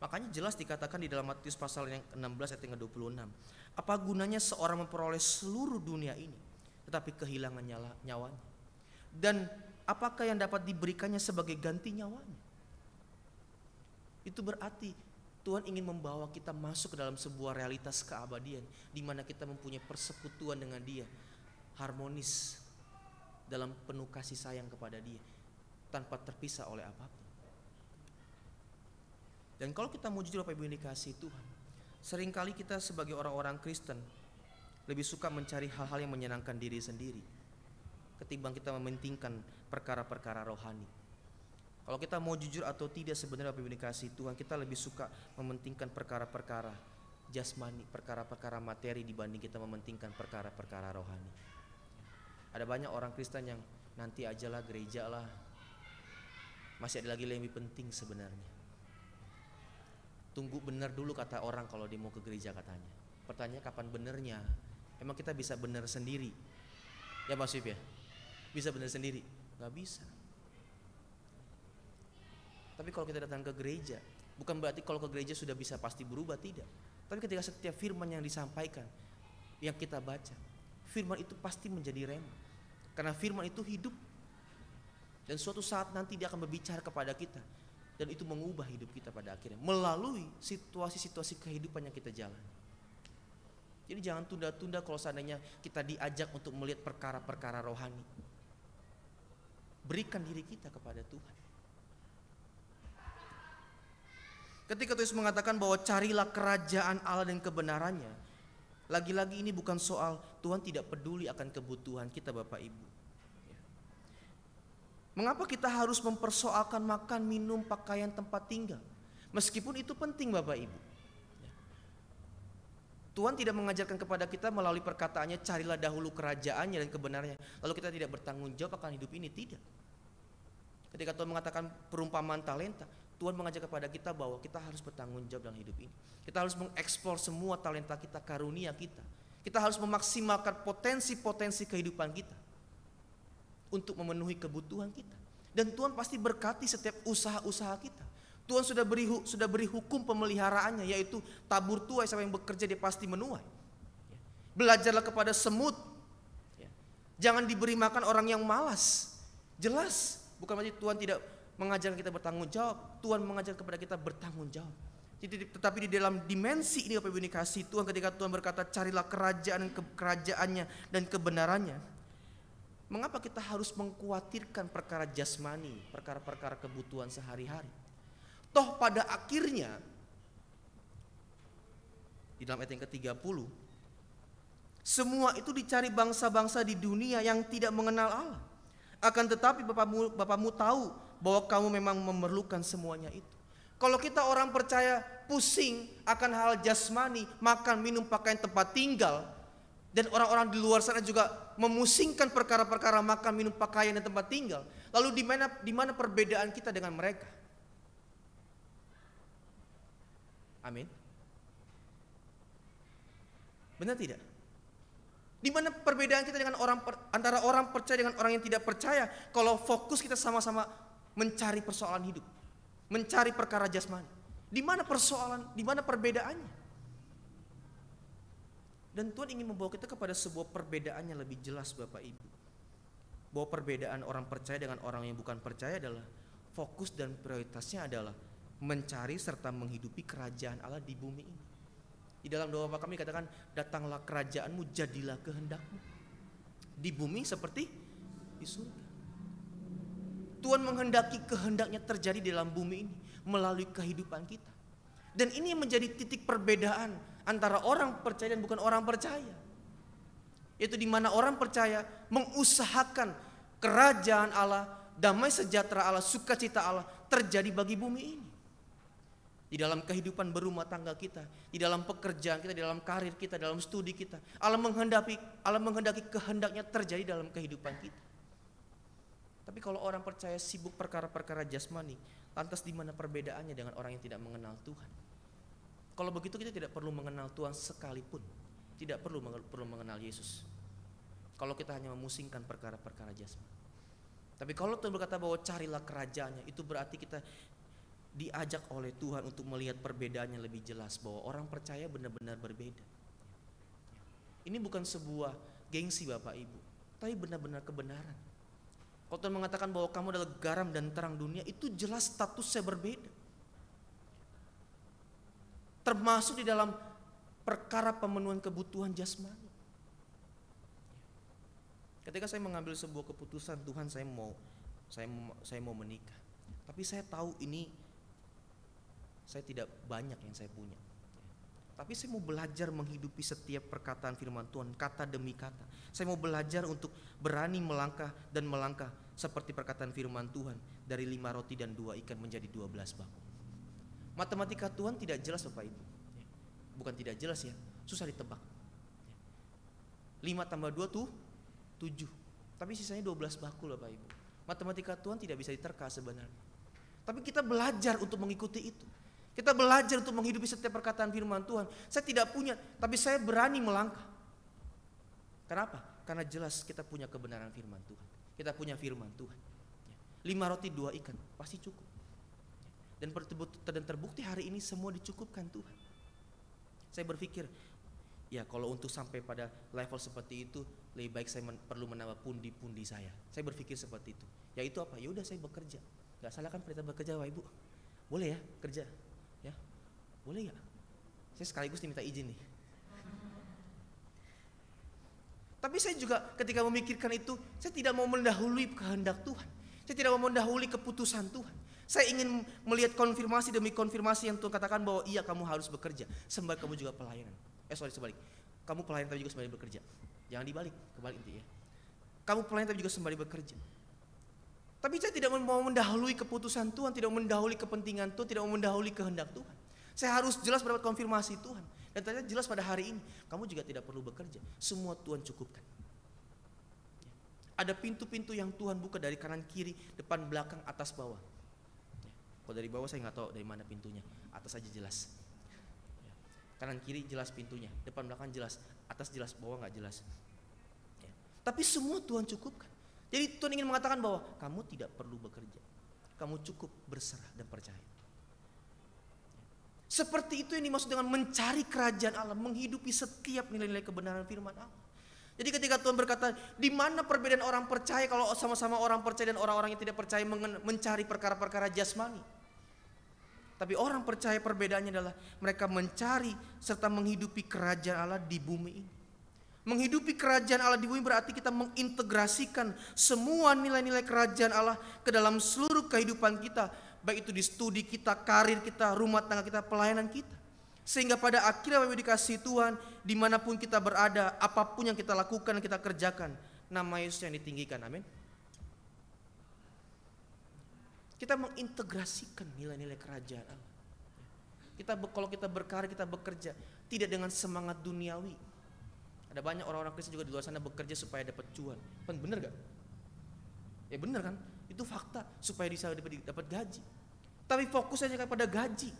Makanya jelas dikatakan di dalam Matius pasal yang 16 ayat yang ke-26, apa gunanya seorang memperoleh seluruh dunia ini tetapi kehilangan nyawanya, dan apakah yang dapat diberikannya sebagai ganti nyawanya? Itu berarti Tuhan ingin membawa kita masuk ke dalam sebuah realitas keabadian, di mana kita mempunyai persekutuan dengan Dia, harmonis dalam penuh kasih sayang kepada Dia, tanpa terpisah oleh apapun. Dan kalau kita mau jujur Bapak Ibu yang dikasihi Tuhan, seringkali kita sebagai orang-orang Kristen lebih suka mencari hal-hal yang menyenangkan diri sendiri ketimbang kita mementingkan perkara-perkara rohani. Kalau kita mau jujur atau tidak, sebenarnya Bapak Ibu dikasihi Tuhan, kita lebih suka mementingkan perkara-perkara jasmani, perkara-perkara materi dibanding kita mementingkan perkara-perkara rohani. Ada banyak orang Kristen yang nanti ajalah gereja lah, masih ada lagi yang lebih penting sebenarnya. Tunggu benar dulu kata orang kalau dia mau ke gereja katanya. Pertanyaannya kapan benernya? Emang kita bisa benar sendiri? Ya Mas Yip ya? Bisa benar sendiri? Gak bisa. Tapi kalau kita datang ke gereja, bukan berarti kalau ke gereja sudah bisa pasti berubah, tidak. Tapi ketika setiap firman yang disampaikan, yang kita baca, firman itu pasti menjadi rema. Karena firman itu hidup. Dan suatu saat nanti dia akan berbicara kepada kita. Dan itu mengubah hidup kita pada akhirnya, melalui situasi-situasi kehidupan yang kita jalani. Jadi jangan tunda-tunda kalau seandainya kita diajak untuk melihat perkara-perkara rohani. Berikan diri kita kepada Tuhan. Ketika Yesus mengatakan bahwa carilah kerajaan Allah dan kebenarannya, lagi-lagi ini bukan soal Tuhan tidak peduli akan kebutuhan kita Bapak Ibu. Mengapa kita harus mempersoalkan makan, minum, pakaian, tempat tinggal? Meskipun itu penting Bapak Ibu. Tuhan tidak mengajarkan kepada kita melalui perkataannya carilah dahulu kerajaannya dan kebenarannya, lalu kita tidak bertanggung jawab akan hidup ini, tidak. Ketika Tuhan mengatakan perumpamaan talenta, Tuhan mengajak kepada kita bahwa kita harus bertanggung jawab dalam hidup ini. Kita harus mengeksplor semua talenta kita, karunia kita. Kita harus memaksimalkan potensi-potensi kehidupan kita untuk memenuhi kebutuhan kita. Dan Tuhan pasti berkati setiap usaha-usaha kita. Tuhan sudah beri hukum pemeliharaannya, yaitu tabur tuai, siapa yang bekerja dia pasti menuai. Belajarlah kepada semut. Jangan diberi makan orang yang malas. Jelas, bukan berarti Tuhan tidak mengajarkan kita bertanggung jawab. Tuhan mengajarkan kepada kita bertanggung jawab. Tetapi di dalam dimensi ini Bapak Ibu dikasihi Tuhan, ketika Tuhan berkata carilah kerajaannya dan kebenarannya, mengapa kita harus mengkhawatirkan perkara jasmani, perkara-perkara kebutuhan sehari-hari? Toh pada akhirnya di dalam ayat yang ke-30, semua itu dicari bangsa-bangsa di dunia yang tidak mengenal Allah. Akan tetapi Bapamu tahu bahwa kamu memang memerlukan semuanya itu. Kalau kita orang percaya pusing akan hal jasmani, makan, minum, pakaian, tempat tinggal, dan orang-orang di luar sana juga memusingkan perkara-perkara makan, minum, pakaian, dan tempat tinggal, lalu di mana perbedaan kita dengan mereka? Amin. Benar tidak? Di mana perbedaan kita dengan antara orang percaya dengan orang yang tidak percaya? Kalau fokus kita sama-sama mencari persoalan hidup, mencari perkara jasmani, di mana persoalan, di mana perbedaannya? Dan Tuhan ingin membawa kita kepada sebuah perbedaan yang lebih jelas Bapak Ibu. Bahwa perbedaan orang percaya dengan orang yang bukan percaya adalah fokus dan prioritasnya adalah mencari serta menghidupi kerajaan Allah di bumi ini. Di dalam doa Bapa kami katakan, datanglah kerajaanmu, jadilah kehendakmu di bumi seperti di surga. Tuhan menghendaki kehendaknya terjadi di dalam bumi ini melalui kehidupan kita. Dan ini menjadi titik perbedaan antara orang percaya dan bukan orang percaya. Yaitu di mana orang percaya mengusahakan kerajaan Allah, damai sejahtera Allah, sukacita Allah terjadi bagi bumi ini. Di dalam kehidupan berumah tangga kita, di dalam pekerjaan kita, di dalam karir kita, dalam studi kita, Allah menghendaki kehendaknya terjadi dalam kehidupan kita. Tapi kalau orang percaya sibuk perkara-perkara jasmani, lantas di mana perbedaannya dengan orang yang tidak mengenal Tuhan? Kalau begitu kita tidak perlu mengenal Tuhan sekalipun, tidak perlu mengenal Yesus. Kalau kita hanya memusingkan perkara-perkara jasmani. Tapi kalau Tuhan berkata bahwa carilah kerajaannya, itu berarti kita diajak oleh Tuhan untuk melihat perbedaannya lebih jelas, bahwa orang percaya benar-benar berbeda. Ini bukan sebuah gengsi Bapak Ibu, tapi benar-benar kebenaran. Kalau Tuhan mengatakan bahwa kamu adalah garam dan terang dunia, itu jelas statusnya berbeda. Termasuk di dalam perkara pemenuhan kebutuhan jasmani. Ketika saya mengambil sebuah keputusan, Tuhan saya mau menikah. Tapi saya tahu ini saya tidak banyak yang saya punya. Tapi saya mau belajar menghidupi setiap perkataan firman Tuhan, kata demi kata. Saya mau belajar untuk berani melangkah dan melangkah seperti perkataan firman Tuhan. Dari 5 roti dan 2 ikan menjadi 12 bakul. Matematika Tuhan tidak jelas Bapak Ibu. Bukan tidak jelas ya, susah ditebak. 5 tambah 2 tuh 7. Tapi sisanya 12 bakul Bapak Ibu. Matematika Tuhan tidak bisa diterka sebenarnya. Tapi kita belajar untuk mengikuti itu. Kita belajar untuk menghidupi setiap perkataan firman Tuhan. Saya tidak punya, tapi saya berani melangkah. Kenapa? Karena jelas kita punya kebenaran firman Tuhan. Kita punya firman Tuhan. 5 roti 2 ikan, pasti cukup. Dan terbukti hari ini semua dicukupkan Tuhan. Saya berpikir, ya kalau untuk sampai pada level seperti itu, lebih baik saya perlu menambah pundi-pundi saya. Saya berpikir seperti itu. Yaitu apa? Ya udah saya bekerja. Gak salah kan perintah bekerja Bapak Ibu? Boleh ya kerja? Ya, boleh ya? Saya sekaligus diminta izin nih. Tapi saya juga ketika memikirkan itu, saya tidak mau mendahului kehendak Tuhan. Saya tidak mau mendahului keputusan Tuhan. Saya ingin melihat konfirmasi demi konfirmasi yang Tuhan katakan bahwa iya kamu harus bekerja, sembari kamu juga pelayanan. Sebalik. Kamu pelayan tapi juga sembari bekerja. Jangan dibalik, kebalik itu ya. Kamu pelayan tapi juga sembari bekerja. Tapi saya tidak mau mendahului keputusan Tuhan, tidak mau mendahului kepentingan Tuhan, tidak mau mendahului kehendak Tuhan. Saya harus jelas mendapat konfirmasi Tuhan. Dan ternyata jelas pada hari ini, kamu juga tidak perlu bekerja. Semua Tuhan cukupkan. Ada pintu-pintu yang Tuhan buka dari kanan kiri, depan belakang, atas bawah. Kalau dari bawah saya nggak tahu dari mana pintunya, atas aja jelas. Kanan kiri jelas pintunya, depan belakang jelas, atas jelas, bawah nggak jelas. Tapi semua Tuhan cukupkan. Jadi Tuhan ingin mengatakan bahwa kamu tidak perlu bekerja. Kamu cukup berserah dan percaya. Seperti itu yang dimaksud dengan mencari kerajaan Allah, menghidupi setiap nilai-nilai kebenaran firman Allah. Jadi ketika Tuhan berkata, di mana perbedaan orang percaya kalau sama-sama orang percaya dan orang-orang yang tidak percaya mencari perkara-perkara jasmani. Tapi orang percaya perbedaannya adalah mereka mencari serta menghidupi kerajaan Allah di bumi ini. Menghidupi kerajaan Allah di bumi berarti kita mengintegrasikan semua nilai-nilai kerajaan Allah ke dalam seluruh kehidupan kita. Baik itu di studi kita, karir kita, rumah tangga kita, pelayanan kita. Sehingga pada akhirnya Bapak dikasih Tuhan, dimanapun kita berada, apapun yang kita lakukan, kita kerjakan, nama Yesus yang ditinggikan, amin. Kita mengintegrasikan nilai-nilai kerajaan Allah. Kalau kita berkarya, kita bekerja, tidak dengan semangat duniawi. Ada banyak orang-orang Kristen juga di luar sana bekerja supaya dapat cuan. Bener gak? Ya bener kan? Itu fakta, supaya bisa dapat gaji. Tapi fokus saja pada gaji.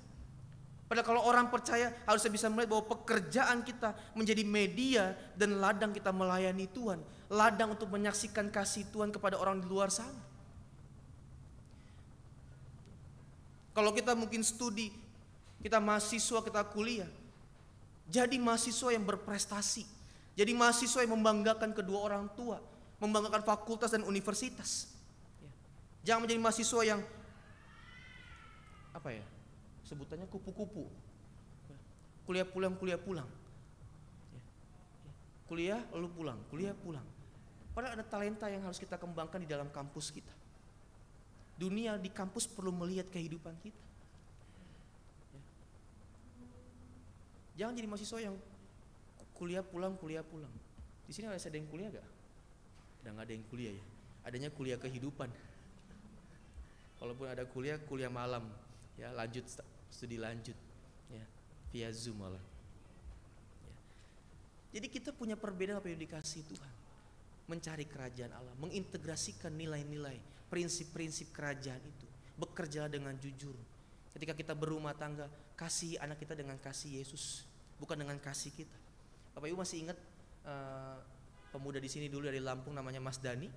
Padahal kalau orang percaya harusnya bisa melihat bahwa pekerjaan kita menjadi media dan ladang kita melayani Tuhan. Ladang untuk menyaksikan kasih Tuhan kepada orang di luar sana. Kalau kita mungkin studi, kita mahasiswa, kita kuliah. Jadi mahasiswa yang berprestasi. Jadi mahasiswa yang membanggakan kedua orang tua, membanggakan fakultas dan universitas. Jangan menjadi mahasiswa yang sebutannya kupu-kupu. Kuliah pulang. Kuliah lalu pulang, kuliah pulang. Padahal ada talenta yang harus kita kembangkan di dalam kampus kita. Dunia di kampus perlu melihat kehidupan kita. Ya. Jangan jadi mahasiswa yang kuliah pulang. Di sini ada yang kuliah gak? Udah nggak ada yang kuliah ya. Adanya kuliah kehidupan. Walaupun ada kuliah malam, ya lanjut studi lanjut, ya via Zoom malah. Ya. Jadi kita punya perbedaan apa yang dikasih Tuhan, mencari kerajaan Allah, mengintegrasikan nilai-nilai, prinsip-prinsip kerajaan itu, bekerja dengan jujur. Ketika kita berumah tangga, kasih anak kita dengan kasih Yesus, bukan dengan kasih kita. Bapak Ibu masih ingat pemuda di sini dulu dari Lampung namanya Mas Dani?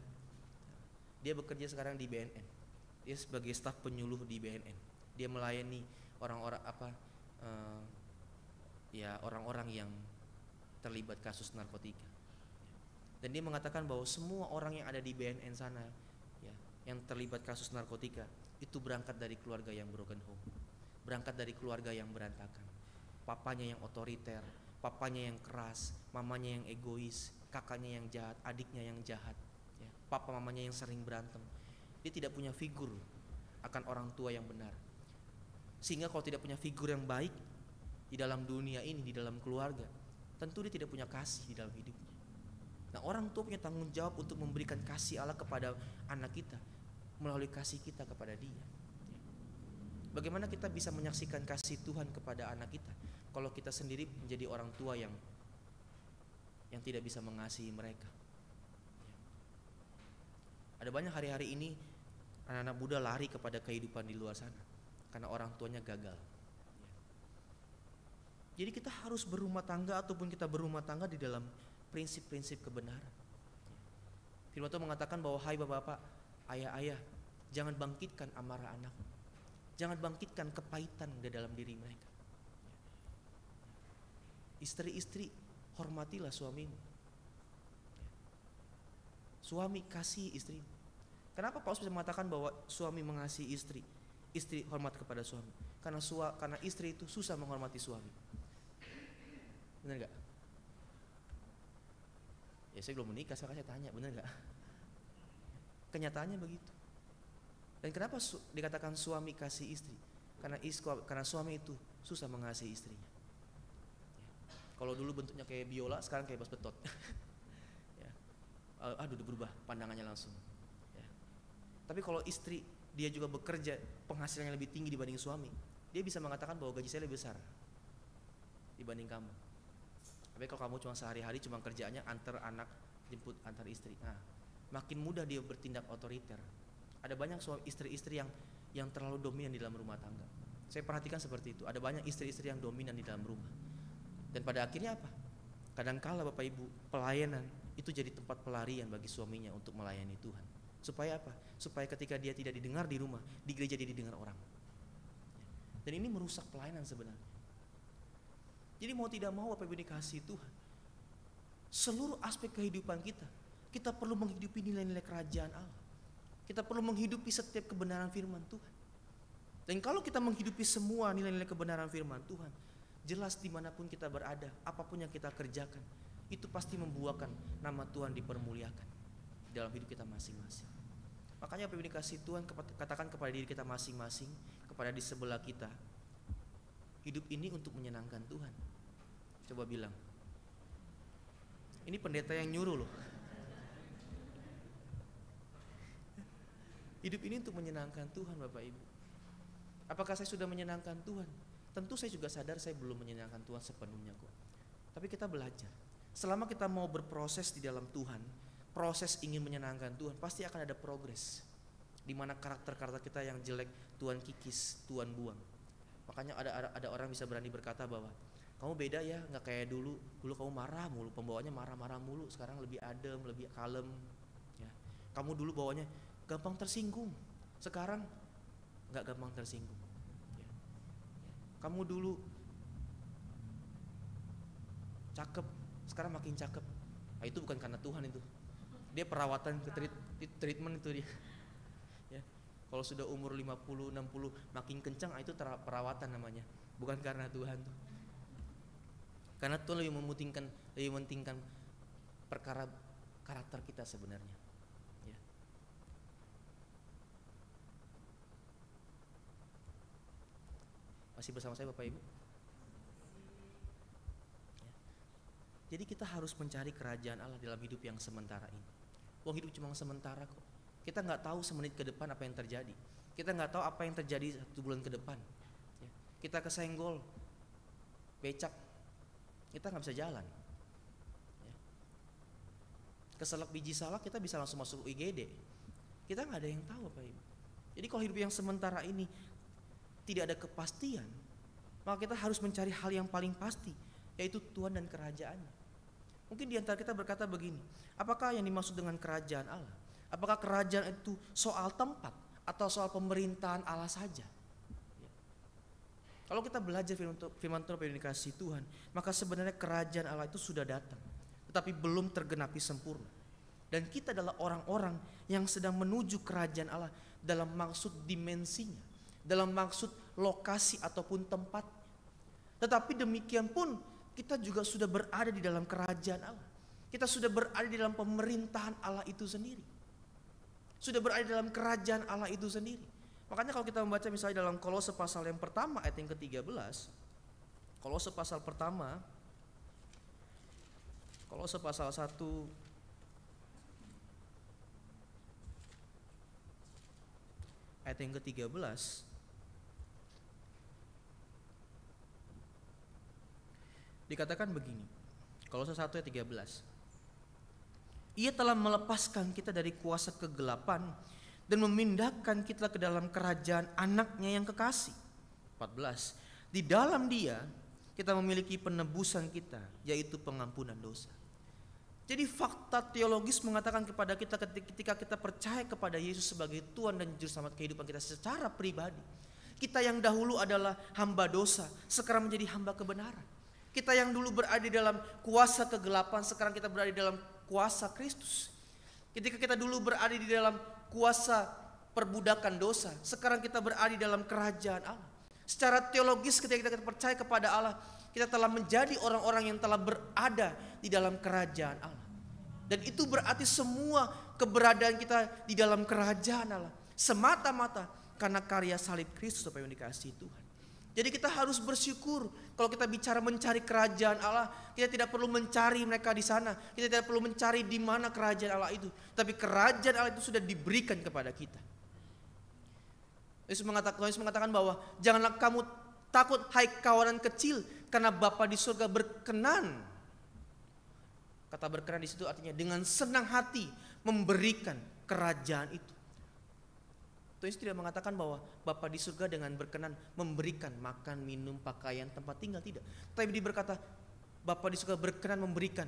Dia bekerja sekarang di BNN. Dia sebagai staf penyuluh di BNN. Dia melayani orang-orang orang-orang yang terlibat kasus narkotika. Dan dia mengatakan bahwa semua orang yang ada di BNN sana, ya, yang terlibat kasus narkotika itu berangkat dari keluarga yang broken home, berangkat dari keluarga yang berantakan. Papanya yang otoriter, papanya yang keras, mamanya yang egois, kakaknya yang jahat, adiknya yang jahat, ya, papa mamanya yang sering berantem. Dia tidak punya figur akan orang tua yang benar. Sehingga kalau tidak punya figur yang baik di dalam dunia ini, di dalam keluarga, tentu dia tidak punya kasih di dalam hidupnya. Nah, orang tua punya tanggung jawab untuk memberikan kasih Allah kepada anak kita melalui kasih kita kepada dia. Bagaimana kita bisa menyaksikan kasih Tuhan kepada anak kita kalau kita sendiri menjadi orang tua yang tidak bisa mengasihi mereka? Ada banyak hari-hari ini anak-anak muda lari kepada kehidupan di luar sana karena orang tuanya gagal. Jadi kita harus berumah tangga ataupun kita berumah tangga di dalam prinsip-prinsip kebenaran. Firman Tuhan mengatakan bahwa hai bapak-bapak, ayah-ayah, jangan bangkitkan amarah anak, jangan bangkitkan kepahitan di dalam diri mereka. Istri-istri, hormatilah suamimu. Suami kasih istri. Kenapa Paulus bisa mengatakan bahwa suami mengasihi istri, istri hormat kepada suami? Karena istri itu susah menghormati suami. Benar nggak? Ya saya belum menikah, saya tanya, benar nggak? Kenyataannya begitu. Dan kenapa dikatakan suami kasih istri? Karena suami itu susah mengasihi istrinya. Kalau dulu bentuknya kayak biola, sekarang kayak bas betot. Udah berubah pandangannya langsung, ya. Tapi kalau istri dia juga bekerja, penghasilannya lebih tinggi dibanding suami, dia bisa mengatakan bahwa gaji saya lebih besar dibanding kamu. Tapi kalau kamu cuma sehari-hari cuma kerjaannya antar anak, jemput antar istri, nah makin mudah dia bertindak otoriter. Ada banyak istri-istri yang terlalu dominan di dalam rumah tangga. Saya perhatikan seperti itu. Ada banyak istri-istri yang dominan di dalam rumah. Dan pada akhirnya apa? Kadangkala Bapak Ibu, pelayanan itu jadi tempat pelarian bagi suaminya untuk melayani Tuhan. Supaya apa? Supaya ketika dia tidak didengar di rumah, di gereja dia didengar orang. Dan ini merusak pelayanan sebenarnya. Jadi mau tidak mau Bapak Ibu dikasihi Tuhan, seluruh aspek kehidupan kita perlu menghidupi nilai-nilai kerajaan Allah. Kita perlu menghidupi setiap kebenaran firman Tuhan. Dan kalau kita menghidupi semua nilai-nilai kebenaran firman Tuhan, jelas dimanapun kita berada, apapun yang kita kerjakan, itu pasti membuahkan nama Tuhan dipermuliakan dalam hidup kita masing-masing. Makanya Bapak Ibu dikasihi Tuhan, katakan kepada diri kita masing-masing, kepada di sebelah kita, hidup ini untuk menyenangkan Tuhan. Coba bilang, ini pendeta yang nyuruh loh. Hidup ini untuk menyenangkan Tuhan Bapak Ibu. Apakah saya sudah menyenangkan Tuhan? Tentu saya juga sadar saya belum menyenangkan Tuhan sepenuhnya kok. Tapi kita belajar. Selama kita mau berproses di dalam Tuhan, proses ingin menyenangkan Tuhan, pasti akan ada progres. Di mana karakter-karakter kita yang jelek Tuhan kikis, Tuhan buang. Makanya ada orang bisa berani berkata bahwa kamu beda ya, nggak kayak dulu. Dulu kamu marah mulu, pembawaannya marah-marah mulu. Sekarang lebih adem, lebih kalem. Ya. Kamu dulu bawanya gampang tersinggung. Sekarang nggak gampang tersinggung. Ya. Kamu dulu cakep, sekarang makin cakep. Nah, itu bukan karena Tuhan itu. Dia perawatan, treatment itu dia. Ya. Kalau sudah umur 50, 60 makin kencang, itu perawatan namanya. Bukan karena Tuhan tuh. Karena Tuhan lebih mementingkan perkara karakter kita sebenarnya. Ya. Masih bersama saya Bapak Ibu? Jadi kita harus mencari kerajaan Allah dalam hidup yang sementara ini. Wong hidup cuma sementara kok. Kita nggak tahu semenit ke depan apa yang terjadi. Kita nggak tahu apa yang terjadi 1 bulan ke depan. Ya. Kita kesenggol, becak, kita nggak bisa jalan. Ya. Keselak biji salak kita bisa langsung masuk IGD. Kita nggak ada yang tahu Bapak Ibu. Jadi kalau hidup yang sementara ini tidak ada kepastian, maka kita harus mencari hal yang paling pasti, yaitu Tuhan dan kerajaannya. Mungkin di antara kita berkata begini, apakah yang dimaksud dengan kerajaan Allah? Apakah kerajaan itu soal tempat atau soal pemerintahan Allah saja? Ya. Kalau kita belajar firman Tuhan yang dikasihi Tuhan, maka sebenarnya kerajaan Allah itu sudah datang, tetapi belum tergenapi sempurna. Dan kita adalah orang-orang yang sedang menuju kerajaan Allah dalam maksud dimensinya, dalam maksud lokasi ataupun tempat. Tetapi demikian pun kita juga sudah berada di dalam kerajaan Allah. Kita sudah berada di dalam pemerintahan Allah itu sendiri. Sudah berada di dalam kerajaan Allah itu sendiri. Makanya kalau kita membaca misalnya dalam Kolose pasal yang pertama ayat yang ke-13. Kolose pasal pertama, Kolose pasal 1 ayat yang ke-13. Dikatakan begini, Kolose 1 ayat 13. Ia telah melepaskan kita dari kuasa kegelapan dan memindahkan kita ke dalam kerajaan anaknya yang kekasih. 14. Di dalam Dia kita memiliki penebusan kita, yaitu pengampunan dosa. Jadi fakta teologis mengatakan kepada kita ketika kita percaya kepada Yesus sebagai Tuhan dan Juru Selamat kehidupan kita secara pribadi, kita yang dahulu adalah hamba dosa, sekarang menjadi hamba kebenaran. Kita yang dulu berada di dalam kuasa kegelapan, sekarang kita berada di dalam kuasa Kristus. Ketika kita dulu berada di dalam kuasa perbudakan dosa, sekarang kita berada di dalam kerajaan Allah. Secara teologis ketika kita percaya kepada Allah, kita telah menjadi orang-orang yang telah berada di dalam kerajaan Allah. Dan itu berarti semua keberadaan kita di dalam kerajaan Allah semata-mata karena karya salib Kristus yang dikasihi Tuhan. Jadi kita harus bersyukur kalau kita bicara mencari kerajaan Allah, kita tidak perlu mencari mereka di sana, kita tidak perlu mencari di mana kerajaan Allah itu, tapi kerajaan Allah itu sudah diberikan kepada kita. Yesus mengatakan bahwa janganlah kamu takut hai kawanan kecil, karena Bapa di surga berkenan. Kata berkenan di situ artinya dengan senang hati memberikan kerajaan itu. Yesus tidak mengatakan bahwa Bapa di surga dengan berkenan memberikan makan, minum, pakaian, tempat tinggal, tidak. Tapi dia berkata Bapa di surga berkenan memberikan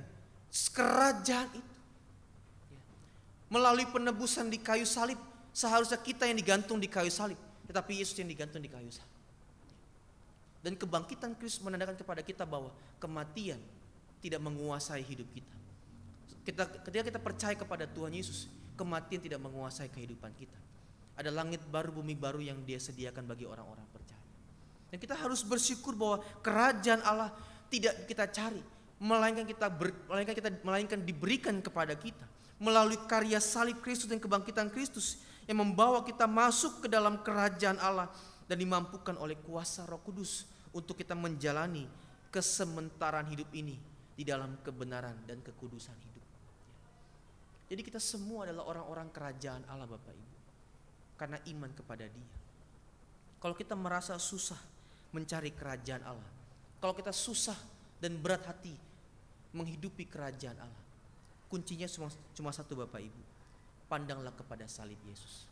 kerajaan itu. Melalui penebusan di kayu salib, seharusnya kita yang digantung di kayu salib, tetapi Yesus yang digantung di kayu salib. Dan kebangkitan Kristus menandakan kepada kita bahwa kematian tidak menguasai hidup kita. Ketika kita percaya kepada Tuhan Yesus, kematian tidak menguasai kehidupan kita. Ada langit baru, bumi baru yang Dia sediakan bagi orang-orang percaya. Dan kita harus bersyukur bahwa kerajaan Allah tidak kita cari, melainkan diberikan kepada kita melalui karya salib Kristus dan kebangkitan Kristus yang membawa kita masuk ke dalam kerajaan Allah dan dimampukan oleh kuasa Roh Kudus untuk kita menjalani kesementaraan hidup ini di dalam kebenaran dan kekudusan hidup. Jadi kita semua adalah orang-orang kerajaan Allah Bapak Ibu, karena iman kepada Dia. Kalau kita merasa susah mencari kerajaan Allah, kalau kita susah dan berat hati menghidupi kerajaan Allah, kuncinya cuma satu Bapak Ibu, pandanglah kepada salib Yesus.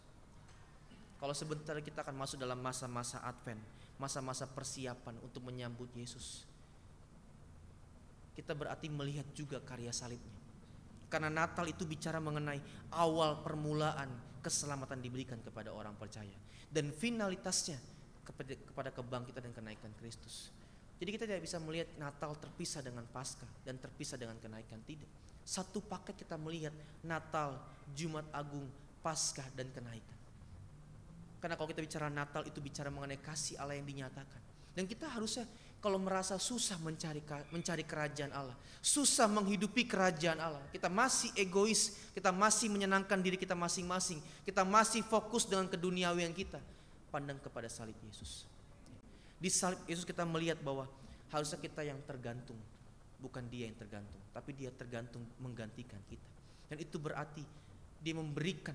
Kalau sebentar kita akan masuk dalam masa-masa Advent, masa-masa persiapan untuk menyambut Yesus, kita berarti melihat juga karya salibnya. Karena Natal itu bicara mengenai awal permulaan keselamatan diberikan kepada orang percaya, dan finalitasnya kepada kebangkitan dan kenaikan Kristus. Jadi kita tidak bisa melihat Natal terpisah dengan Paskah dan terpisah dengan kenaikan, tidak. Satu paket kita melihat Natal, Jumat Agung, Paskah dan kenaikan. Karena kalau kita bicara Natal itu bicara mengenai kasih Allah yang dinyatakan. Dan kita harusnya kalau merasa susah mencari kerajaan Allah, susah menghidupi kerajaan Allah, kita masih egois, kita masih menyenangkan diri kita masing-masing, kita masih fokus dengan keduniawian kita, pandang kepada salib Yesus. Di salib Yesus kita melihat bahwa harusnya kita yang tergantung, bukan dia yang tergantung, tapi dia tergantung menggantikan kita. Dan itu berarti dia memberikan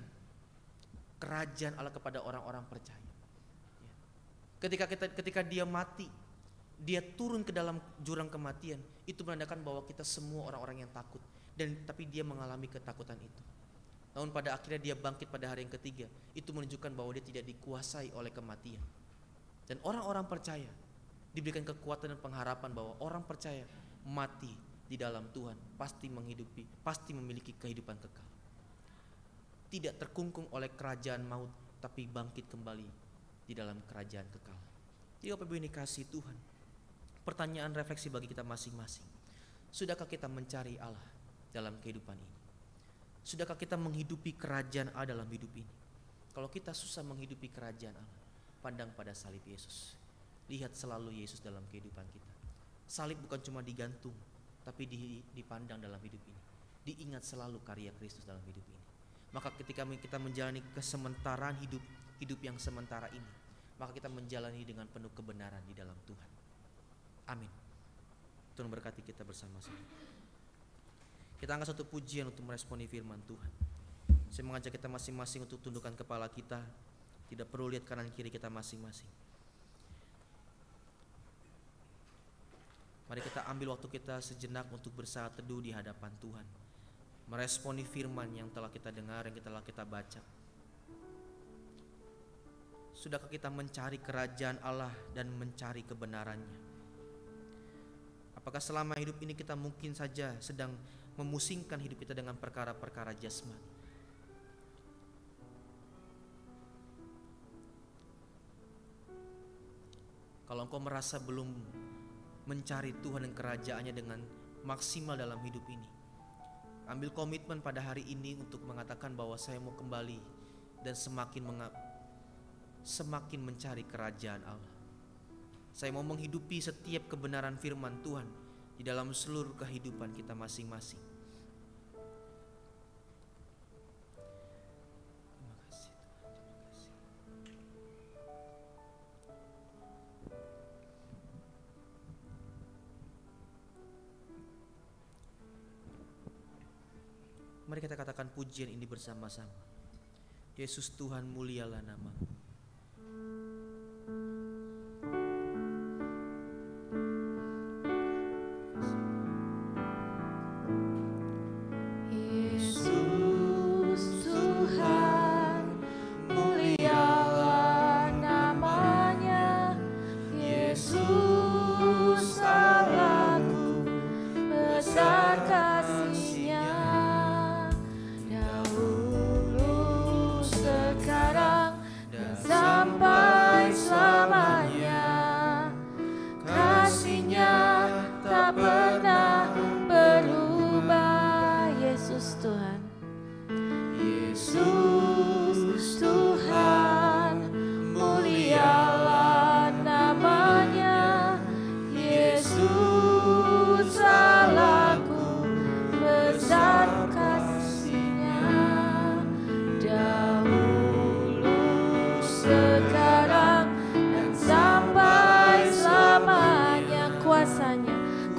kerajaan Allah kepada orang-orang percaya. Ketika dia mati, dia turun ke dalam jurang kematian, itu menandakan bahwa kita semua orang-orang yang takut, tapi dia mengalami ketakutan itu. Namun pada akhirnya dia bangkit pada hari yang ketiga. Itu menunjukkan bahwa dia tidak dikuasai oleh kematian. Dan orang-orang percaya diberikan kekuatan dan pengharapan bahwa orang percaya mati di dalam Tuhan pasti memiliki kehidupan kekal. Tidak terkungkung oleh kerajaan maut, tapi bangkit kembali di dalam kerajaan kekal. Jadi Bapak Ibu ini kasih Tuhan, pertanyaan refleksi bagi kita masing-masing. Sudahkah kita mencari Allah dalam kehidupan ini? Sudahkah kita menghidupi kerajaan Allah dalam hidup ini? Kalau kita susah menghidupi kerajaan Allah, pandang pada salib Yesus. Lihat selalu Yesus dalam kehidupan kita. Salib bukan cuma digantung, tapi dipandang dalam hidup ini. Diingat selalu karya Kristus dalam hidup ini. Maka ketika kita menjalani kesementaraan hidup yang sementara ini, maka kita menjalani dengan penuh kebenaran di dalam Tuhan. Amin. Tuhan berkati kita bersama-sama. Kita angkat satu pujian untuk meresponi firman Tuhan. Saya mengajak kita masing-masing untuk tundukkan kepala kita. Tidak perlu lihat kanan kiri kita masing-masing. Mari kita ambil waktu kita sejenak untuk bersaat teduh di hadapan Tuhan, meresponi firman yang telah kita dengar, yang telah kita baca. Sudahkah kita mencari kerajaan Allah dan mencari kebenarannya? Apakah selama hidup ini kita mungkin saja sedang memusingkan hidup kita dengan perkara-perkara jasmani? Kalau engkau merasa belum mencari Tuhan dan kerajaannya dengan maksimal dalam hidup ini, ambil komitmen pada hari ini untuk mengatakan bahwa saya mau kembali dan semakin mencari kerajaan Allah. Saya mau menghidupi setiap kebenaran firman Tuhan di dalam seluruh kehidupan kita masing-masing. Terima kasih Tuhan, terima kasih. Mari kita katakan pujian ini bersama-sama. Yesus Tuhan, mulialah nama-Mu.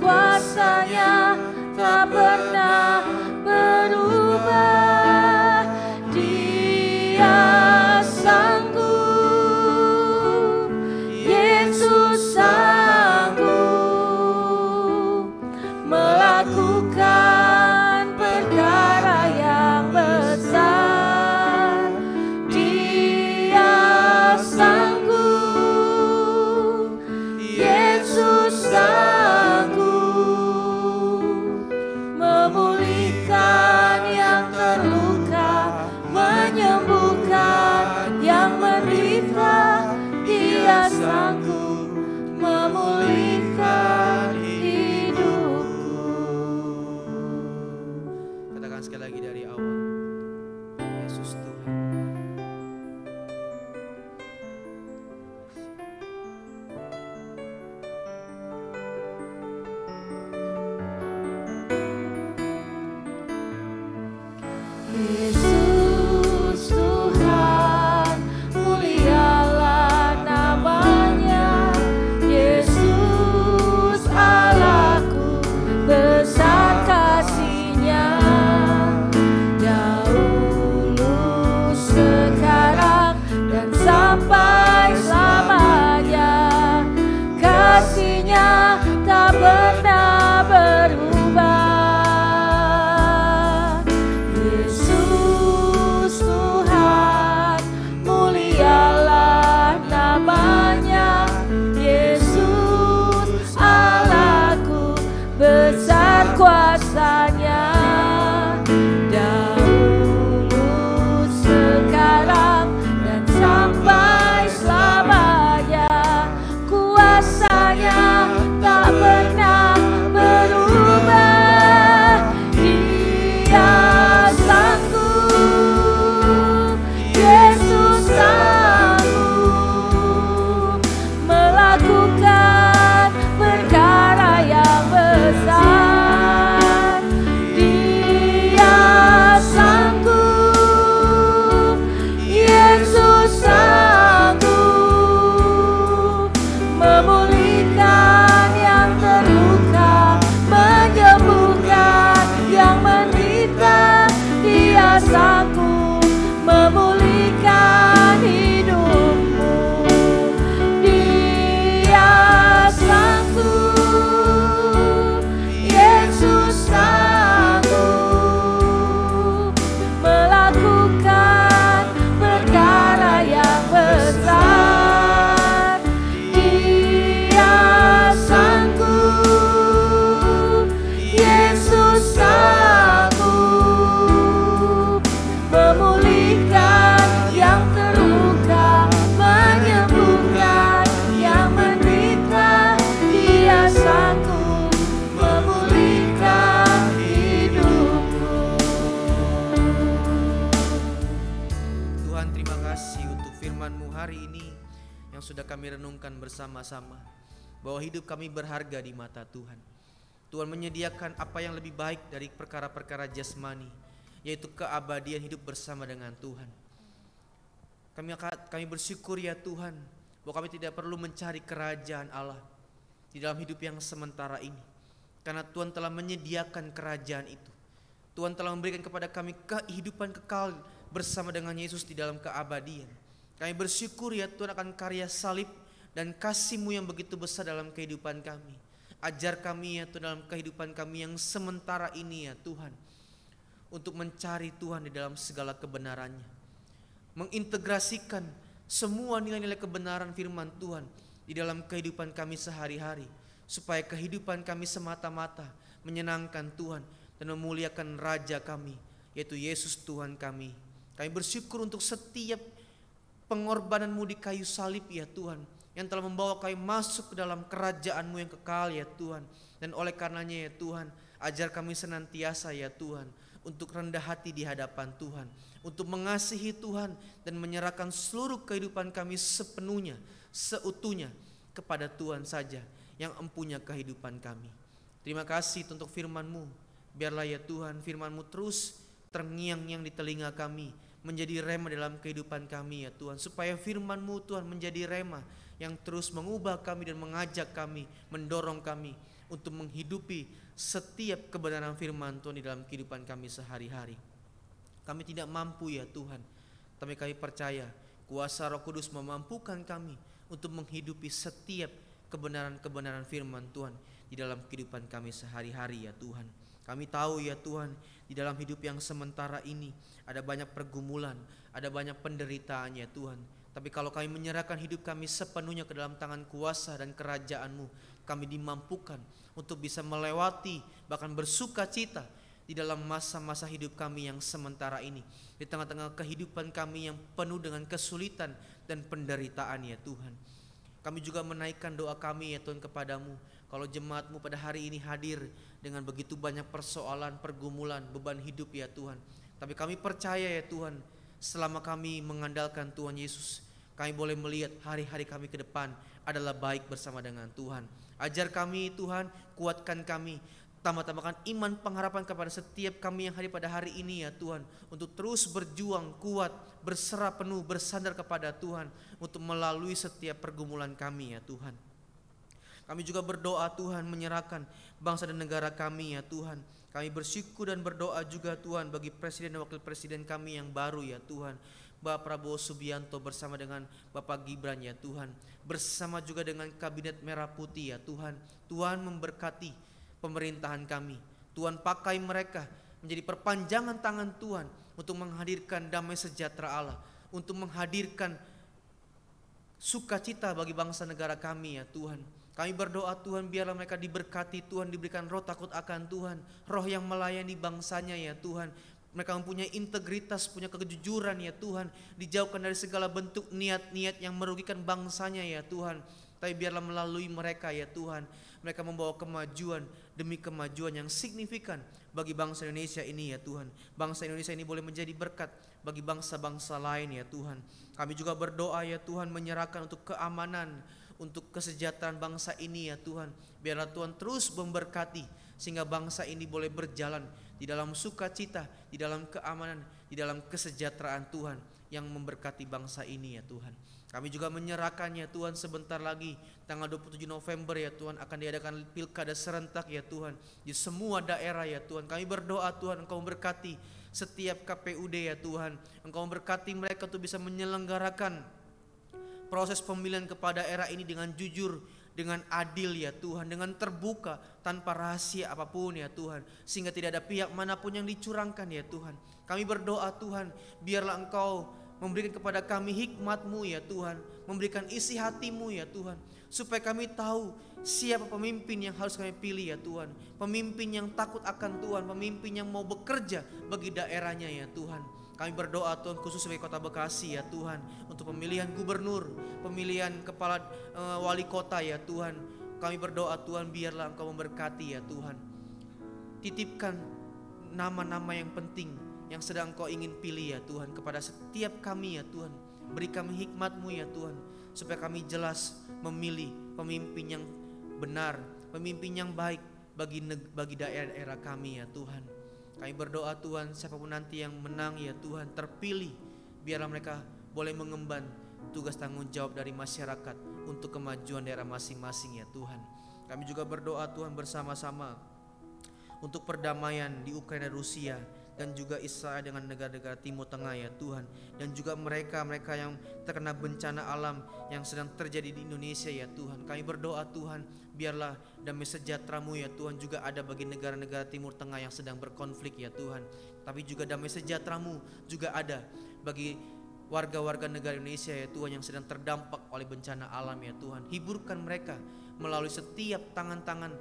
Kuasanya tak pernah berubah. Dia sanggup, Yesus sanggup melakukan perkara yang besar. Dia sanggup, Yesus sanggup memulihkan sudah kami renungkan bersama-sama, bahwa hidup kami berharga di mata Tuhan. Tuhan menyediakan apa yang lebih baik dari perkara-perkara jasmani, yaitu keabadian hidup bersama dengan Tuhan. Kami bersyukur ya Tuhan, bahwa kami tidak perlu mencari kerajaan Allah di dalam hidup yang sementara ini, karena Tuhan telah menyediakan kerajaan itu. Tuhan telah memberikan kepada kami kehidupan kekal bersama dengan Yesus di dalam keabadian. Kami bersyukur ya Tuhan akan karya salib dan kasih-Mu yang begitu besar dalam kehidupan kami. Ajar kami ya Tuhan dalam kehidupan kami yang sementara ini ya Tuhan, untuk mencari Tuhan di dalam segala kebenarannya, mengintegrasikan semua nilai-nilai kebenaran firman Tuhan di dalam kehidupan kami sehari-hari, supaya kehidupan kami semata-mata menyenangkan Tuhan dan memuliakan Raja kami, yaitu Yesus Tuhan kami. Kami bersyukur untuk setiap pengorbanan-Mu di kayu salib ya Tuhan, yang telah membawa kami masuk ke dalam kerajaan-Mu yang kekal ya Tuhan. Dan oleh karenanya ya Tuhan, ajar kami senantiasa ya Tuhan untuk rendah hati di hadapan Tuhan, untuk mengasihi Tuhan dan menyerahkan seluruh kehidupan kami sepenuhnya, seutuhnya kepada Tuhan saja yang empunya kehidupan kami. Terima kasih untuk firman-Mu. Biarlah ya Tuhan firman-Mu terus terngiang-ngiang di telinga kami, menjadi rema dalam kehidupan kami ya Tuhan, supaya firman-Mu Tuhan menjadi rema yang terus mengubah kami dan mengajak kami, mendorong kami untuk menghidupi setiap kebenaran firman Tuhan di dalam kehidupan kami sehari-hari. Kami tidak mampu ya Tuhan, tapi kami percaya kuasa Roh Kudus memampukan kami untuk menghidupi setiap kebenaran-kebenaran firman Tuhan di dalam kehidupan kami sehari-hari ya Tuhan. Kami tahu ya Tuhan, di dalam hidup yang sementara ini ada banyak pergumulan, ada banyak penderitaan ya Tuhan. Tapi kalau kami menyerahkan hidup kami sepenuhnya ke dalam tangan kuasa dan kerajaan-Mu, kami dimampukan untuk bisa melewati, bahkan bersuka cita di dalam masa-masa hidup kami yang sementara ini, di tengah-tengah kehidupan kami yang penuh dengan kesulitan dan penderitaan ya Tuhan. Kami juga menaikkan doa kami ya Tuhan kepadamu. Kalau jemaat-Mu pada hari ini hadir dengan begitu banyak persoalan, pergumulan, beban hidup ya Tuhan, tapi kami percaya ya Tuhan, selama kami mengandalkan Tuhan Yesus, kami boleh melihat hari-hari kami ke depan adalah baik bersama dengan Tuhan. Ajar kami Tuhan, kuatkan kami, tambah-tambahkan iman pengharapan kepada setiap kami yang hadir pada hari ini ya Tuhan, untuk terus berjuang kuat, berserah penuh, bersandar kepada Tuhan untuk melalui setiap pergumulan kami ya Tuhan. Kami juga berdoa Tuhan, menyerahkan bangsa dan negara kami ya Tuhan. Kami bersyukur dan berdoa juga Tuhan bagi Presiden dan Wakil Presiden kami yang baru ya Tuhan, Bapak Prabowo Subianto bersama dengan Bapak Gibran ya Tuhan, bersama juga dengan Kabinet Merah Putih ya Tuhan. Tuhan memberkati pemerintahan kami, Tuhan pakai mereka menjadi perpanjangan tangan Tuhan untuk menghadirkan damai sejahtera Allah, untuk menghadirkan sukacita bagi bangsa negara kami ya Tuhan. Kami berdoa Tuhan, biarlah mereka diberkati Tuhan, diberikan roh takut akan Tuhan, roh yang melayani bangsanya ya Tuhan. Mereka mempunyai integritas, punya kejujuran ya Tuhan, dijauhkan dari segala bentuk niat-niat yang merugikan bangsanya ya Tuhan. Tapi biarlah melalui mereka ya Tuhan, mereka membawa kemajuan demi kemajuan yang signifikan bagi bangsa Indonesia ini ya Tuhan. Bangsa Indonesia ini boleh menjadi berkat bagi bangsa-bangsa lain ya Tuhan. Kami juga berdoa ya Tuhan, menyerahkan untuk keamanan, untuk kesejahteraan bangsa ini ya Tuhan. Biarlah Tuhan terus memberkati sehingga bangsa ini boleh berjalan di dalam sukacita, di dalam keamanan, di dalam kesejahteraan Tuhan yang memberkati bangsa ini ya Tuhan. Kami juga menyerahkannya Tuhan, sebentar lagi tanggal 27 November ya Tuhan akan diadakan pilkada serentak ya Tuhan di semua daerah ya Tuhan. Kami berdoa Tuhan, Engkau memberkati setiap KPUD ya Tuhan. Engkau memberkati mereka untuk bisa menyelenggarakan proses pemilihan kepada daerah ini dengan jujur, dengan adil ya Tuhan, dengan terbuka, tanpa rahasia apapun ya Tuhan, sehingga tidak ada pihak manapun yang dicurangkan ya Tuhan. Kami berdoa Tuhan, biarlah Engkau memberikan kepada kami hikmat-Mu ya Tuhan, memberikan isi hati-Mu ya Tuhan, supaya kami tahu siapa pemimpin yang harus kami pilih ya Tuhan, pemimpin yang takut akan Tuhan, pemimpin yang mau bekerja bagi daerahnya ya Tuhan. Kami berdoa Tuhan khusus sebagai Kota Bekasi ya Tuhan, untuk pemilihan gubernur, pemilihan kepala wali kota ya Tuhan. Kami berdoa Tuhan, biarlah Engkau memberkati ya Tuhan. Titipkan nama-nama yang penting yang sedang Engkau ingin pilih ya Tuhan kepada setiap kami ya Tuhan. Beri kami hikmat-Mu ya Tuhan, supaya kami jelas memilih pemimpin yang benar, pemimpin yang baik bagi daerah-daerah kami ya Tuhan. Kami berdoa Tuhan, siapapun nanti yang menang ya Tuhan, terpilih, biarlah mereka boleh mengemban tugas tanggung jawab dari masyarakat untuk kemajuan daerah masing-masing ya Tuhan. Kami juga berdoa Tuhan bersama-sama untuk perdamaian di Ukraina, Rusia, dan juga Israel dengan negara-negara Timur Tengah ya Tuhan. Dan juga mereka yang terkena bencana alam yang sedang terjadi di Indonesia ya Tuhan. Kami berdoa Tuhan, biarlah damai sejahtera-Mu ya Tuhan juga ada bagi negara-negara Timur Tengah yang sedang berkonflik ya Tuhan. Tapi juga damai sejahtera-Mu juga ada bagi warga-warga negara Indonesia ya Tuhan yang sedang terdampak oleh bencana alam ya Tuhan. Hiburkan mereka melalui setiap tangan-tangan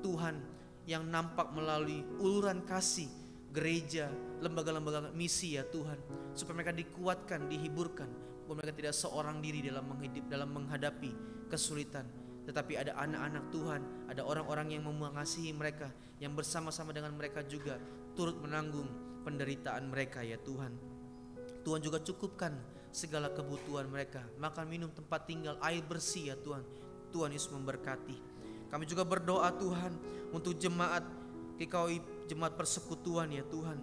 Tuhan yang nampak melalui uluran kasih gereja, lembaga-lembaga misi ya Tuhan, supaya mereka dikuatkan, dihiburkan, bahwa mereka tidak seorang diri dalam menghadapi kesulitan, tetapi ada anak-anak Tuhan, ada orang-orang yang mengasihi mereka, yang bersama-sama dengan mereka juga turut menanggung penderitaan mereka ya Tuhan. Tuhan juga cukupkan segala kebutuhan mereka, makan, minum, tempat tinggal, air bersih ya Tuhan. Tuhan Yesus memberkati. Kami juga berdoa Tuhan untuk jemaat GKI, jemaat persekutuan ya Tuhan,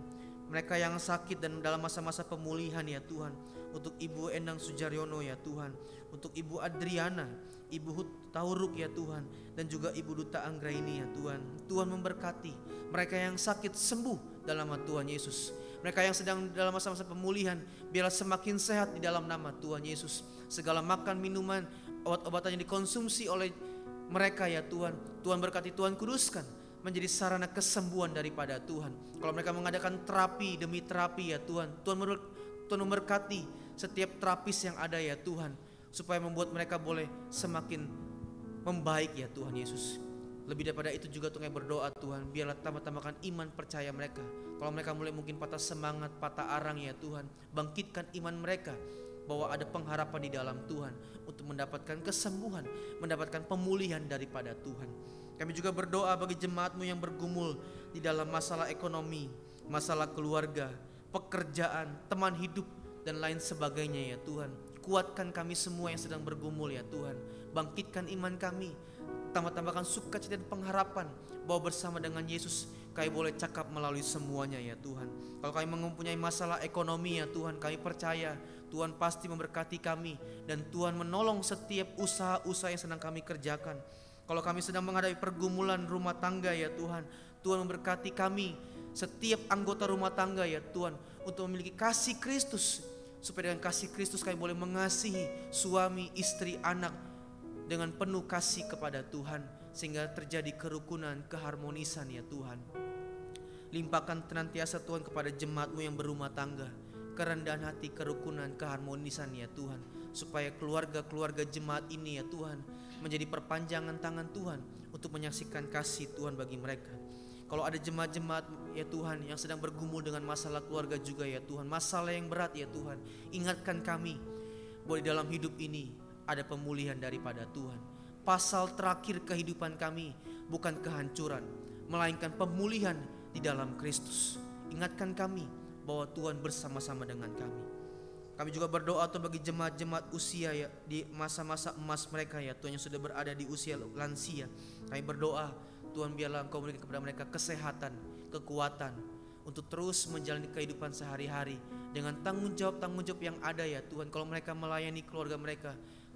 mereka yang sakit dan dalam masa-masa pemulihan ya Tuhan. Untuk Ibu Endang Sujaryono ya Tuhan, untuk Ibu Adriana, Ibu Tauruk ya Tuhan, dan juga Ibu Duta Anggraini ya Tuhan. Tuhan memberkati mereka yang sakit sembuh dalam nama Tuhan Yesus. Mereka yang sedang dalam masa-masa pemulihan, biarlah semakin sehat di dalam nama Tuhan Yesus. Segala makan, minuman, obat-obatan yang dikonsumsi oleh mereka ya Tuhan, Tuhan berkati, Tuhan kuduskan menjadi sarana kesembuhan daripada Tuhan. Kalau mereka mengadakan terapi demi terapi ya Tuhan, Tuhan memberkati setiap terapis yang ada ya Tuhan, supaya membuat mereka boleh semakin membaik ya Tuhan Yesus. Lebih daripada itu juga Tuhan berdoa Tuhan, biarlah tambah-tambahkan iman percaya mereka. Kalau mereka mulai mungkin patah semangat, patah arang ya Tuhan, bangkitkan iman mereka bahwa ada pengharapan di dalam Tuhan untuk mendapatkan kesembuhan, mendapatkan pemulihan daripada Tuhan. Kami juga berdoa bagi jemaat-Mu yang bergumul di dalam masalah ekonomi, masalah keluarga, pekerjaan, teman hidup, dan lain sebagainya ya Tuhan. Kuatkan kami semua yang sedang bergumul ya Tuhan. Bangkitkan iman kami, tambah-tambahkan sukacita dan pengharapan bahwa bersama dengan Yesus kami boleh cakap melalui semuanya ya Tuhan. Kalau kami mempunyai masalah ekonomi ya Tuhan, kami percaya Tuhan pasti memberkati kami, dan Tuhan menolong setiap usaha-usaha yang sedang kami kerjakan. Kalau kami sedang menghadapi pergumulan rumah tangga ya Tuhan, Tuhan memberkati kami, setiap anggota rumah tangga ya Tuhan, untuk memiliki kasih Kristus, supaya dengan kasih Kristus kami boleh mengasihi suami, istri, anak dengan penuh kasih kepada Tuhan, sehingga terjadi kerukunan, keharmonisan ya Tuhan. Limpahkan senantiasa Tuhan kepada jemaat-Mu yang berumah tangga kerendahan hati, kerukunan, keharmonisan ya Tuhan, supaya keluarga-keluarga jemaat ini ya Tuhan menjadi perpanjangan tangan Tuhan untuk menyaksikan kasih Tuhan bagi mereka. Kalau ada jemaat-jemaat ya Tuhan yang sedang bergumul dengan masalah keluarga juga ya Tuhan, masalah yang berat ya Tuhan, ingatkan kami bahwa di dalam hidup ini ada pemulihan daripada Tuhan. Pasal terakhir kehidupan kami bukan kehancuran, melainkan pemulihan di dalam Kristus. Ingatkan kami bahwa Tuhan bersama-sama dengan kami. Kami juga berdoa Tuhan bagi jemaat-jemaat usia ya, di masa-masa emas mereka ya Tuhan, yang sudah berada di usia lansia. Kami berdoa Tuhan, biarlah Engkau berikan kepada mereka kesehatan, kekuatan untuk terus menjalani kehidupan sehari-hari dengan tanggung jawab yang ada ya Tuhan. Kalau mereka melayani keluarga mereka,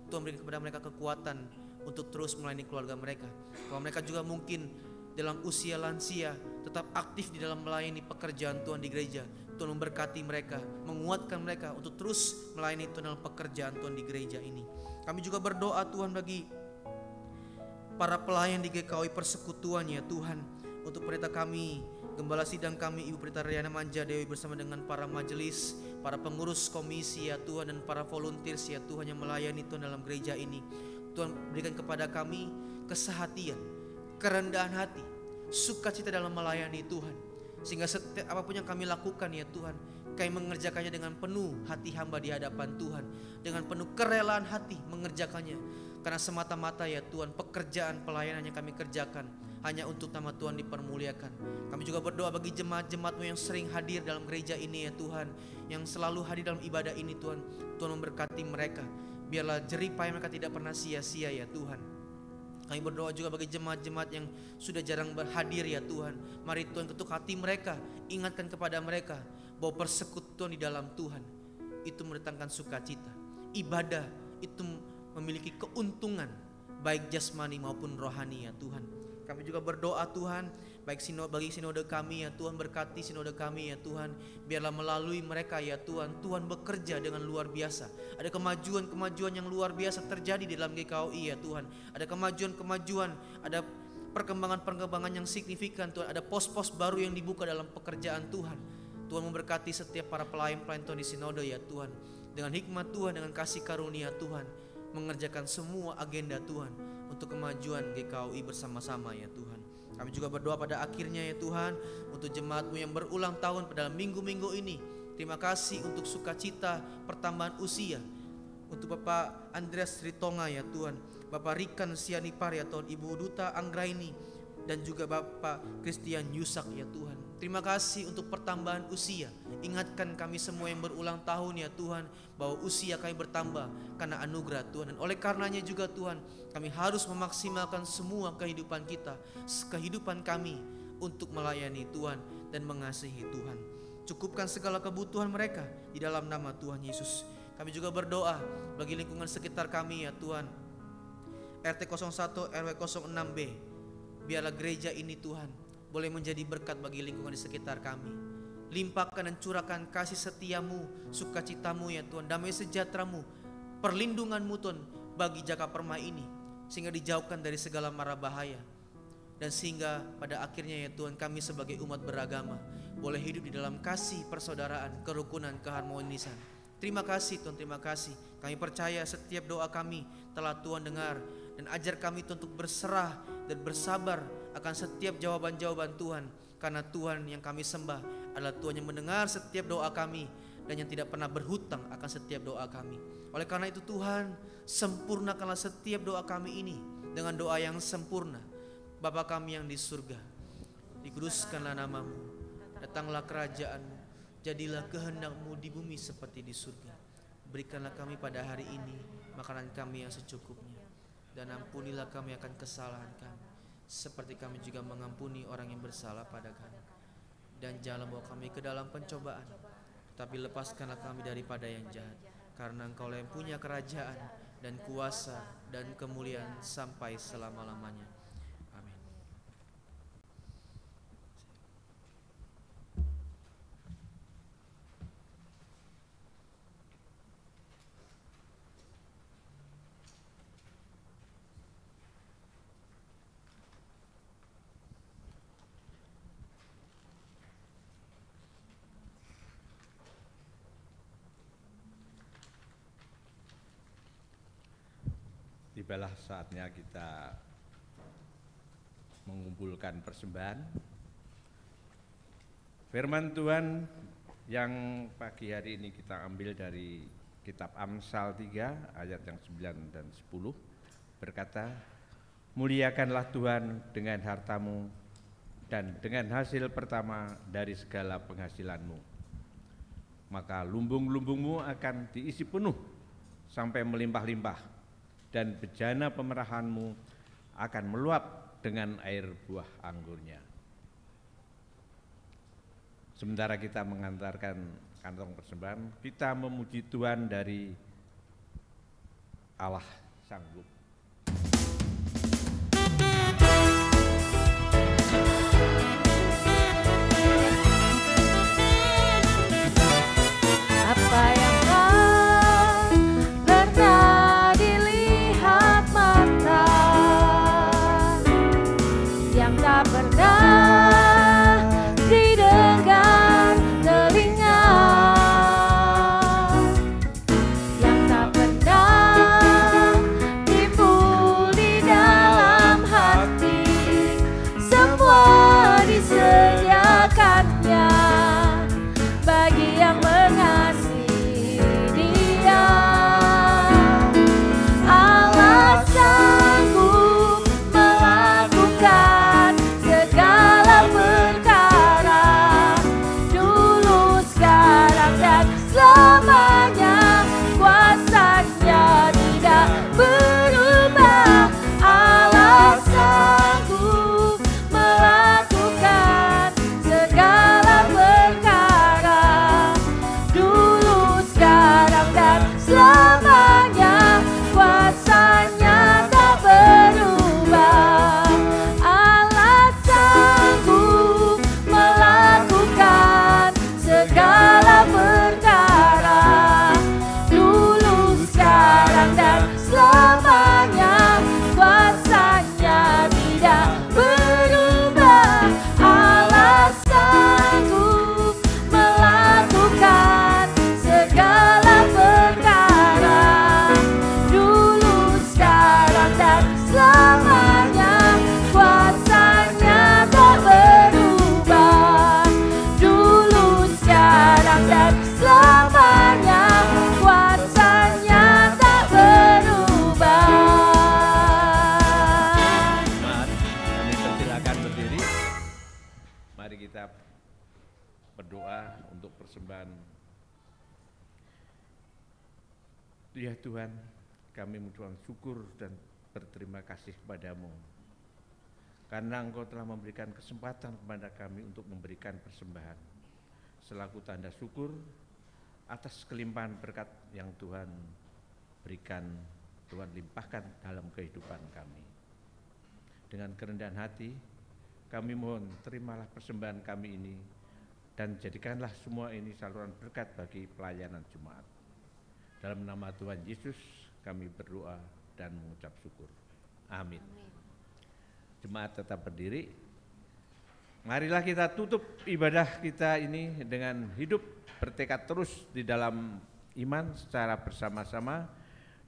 Tuhan berikan kepada mereka kekuatan untuk terus melayani keluarga mereka. Kalau mereka juga mungkin dalam usia lansia tetap aktif di dalam melayani pekerjaan Tuhan di gereja, Tuhan memberkati mereka, menguatkan mereka untuk terus melayani Tuhan dalam pekerjaan Tuhan di gereja ini. Kami juga berdoa Tuhan bagi para pelayan di GKI Persekutuan ya Tuhan, untuk pendeta kami, gembala sidang kami Ibu Pendeta Riana Manja Dewi bersama dengan para majelis, para pengurus komisi ya Tuhan, dan para volunteers ya Tuhan yang melayani Tuhan dalam gereja ini. Tuhan berikan kepada kami kesehatian, kerendahan hati, sukacita dalam melayani Tuhan, sehingga setiap apapun yang kami lakukan ya Tuhan, kami mengerjakannya dengan penuh hati hamba di hadapan Tuhan, dengan penuh kerelaan hati mengerjakannya, karena semata-mata ya Tuhan pekerjaan pelayanan yang kami kerjakan hanya untuk nama Tuhan dipermuliakan. Kami juga berdoa bagi jemaat-jemaat-Mu yang sering hadir dalam gereja ini ya Tuhan, yang selalu hadir dalam ibadah ini Tuhan. Tuhan memberkati mereka, biarlah jerih payah mereka tidak pernah sia-sia ya Tuhan. Kami berdoa juga bagi jemaat-jemaat yang sudah jarang berhadir ya Tuhan. Mari Tuhan ketuk hati mereka, ingatkan kepada mereka bahwa persekutuan di dalam Tuhan itu mendatangkan sukacita. Ibadah itu memiliki keuntungan baik jasmani maupun rohani ya Tuhan. Kami juga berdoa Tuhan, baik bagi sinode kami ya Tuhan, berkati sinode kami ya Tuhan. Biarlah melalui mereka ya Tuhan, Tuhan bekerja dengan luar biasa. Ada kemajuan-kemajuan yang luar biasa terjadi di dalam GKOI ya Tuhan. Ada kemajuan-kemajuan, ada perkembangan-perkembangan yang signifikan Tuhan. Ada pos-pos baru yang dibuka dalam pekerjaan Tuhan. Tuhan memberkati setiap para pelayan-pelayan Tuhan di sinode ya Tuhan. Dengan hikmat Tuhan, dengan kasih karunia Tuhan, mengerjakan semua agenda Tuhan untuk kemajuan GKOI bersama-sama ya Tuhan. Kami juga berdoa pada akhirnya ya Tuhan untuk jemaat-Mu yang berulang tahun pada minggu-minggu ini. Terima kasih untuk sukacita pertambahan usia untuk Bapak Andreas Ritonga ya Tuhan, Bapak Rikan Sianipar ya Tuhan, Ibu Duta Anggraini, dan juga Bapak Christian Yusak ya Tuhan. Terima kasih untuk pertambahan usia. Ingatkan kami semua yang berulang tahun ya Tuhan, bahwa usia kami bertambah karena anugerah Tuhan. Dan oleh karenanya juga Tuhan, kami harus memaksimalkan semua kehidupan kita, kehidupan kami untuk melayani Tuhan dan mengasihi Tuhan. Cukupkan segala kebutuhan mereka di dalam nama Tuhan Yesus. Kami juga berdoa bagi lingkungan sekitar kami ya Tuhan, RT 01 RW 06B. Biarlah gereja ini Tuhan boleh menjadi berkat bagi lingkungan di sekitar kami. Limpahkan dan curahkan kasih setiamu, sukacitamu ya Tuhan, damai sejahteramu, perlindunganmu Tuhan bagi Jaka Permai ini, sehingga dijauhkan dari segala mara bahaya. Dan sehingga pada akhirnya ya Tuhan, kami sebagai umat beragama boleh hidup di dalam kasih persaudaraan, kerukunan, keharmonisan. Terima kasih Tuhan, terima kasih. Kami percaya setiap doa kami telah Tuhan dengar, dan ajar kami Tuhan untuk berserah dan bersabar akan setiap jawaban-jawaban Tuhan. Karena Tuhan yang kami sembah adalah Tuhan yang mendengar setiap doa kami dan yang tidak pernah berhutang akan setiap doa kami. Oleh karena itu Tuhan, sempurnakanlah setiap doa kami ini dengan doa yang sempurna. Bapa kami yang di surga, dikuduskanlah namamu, datanglah kerajaan-Mu, jadilah kehendak-Mu di bumi seperti di surga. Berikanlah kami pada hari ini makanan kami yang secukupnya, dan ampunilah kami akan kesalahan kami, seperti kami juga mengampuni orang yang bersalah pada kami. Dan janganlah bawa kami ke dalam pencobaan, tapi lepaskanlah kami daripada yang jahat. Karena Engkau yang punya kerajaan dan kuasa dan kemuliaan sampai selama-lamanya. Amin. Tibalah saatnya kita mengumpulkan persembahan. Firman Tuhan yang pagi hari ini kita ambil dari kitab Amsal 3 ayat yang 9 dan 10 berkata, muliakanlah Tuhan dengan hartamu dan dengan hasil pertama dari segala penghasilanmu. Maka lumbung-lumbungmu akan diisi penuh sampai melimpah-limpah, dan bejana pemerahanmu akan meluap dengan air buah anggurnya. Sementara kita mengantarkan kantong persembahan, kita memuji Tuhan dari Allah Sanggup. Apa yang pernah dilihat mata, yang tak pernah didengar telinga, yang tak pernah timbul di dalam hati, semua disediakannya bagi yang mengasihi Dia. Allah sanggup melakukan segala Mari kita berdoa untuk persembahan. Ya Tuhan, kami mengucapkan syukur dan berterima kasih kepadamu karena Engkau telah memberikan kesempatan kepada kami untuk memberikan persembahan selaku tanda syukur atas kelimpahan berkat yang Tuhan berikan, Tuhan limpahkan dalam kehidupan kami. Dengan kerendahan hati, kami mohon terimalah persembahan kami ini dan jadikanlah semua ini saluran berkat bagi pelayanan jemaat. Dalam nama Tuhan Yesus kami berdoa dan mengucap syukur. Amin. Jemaat tetap berdiri. Marilah kita tutup ibadah kita ini dengan hidup bertekad terus di dalam iman secara bersama-sama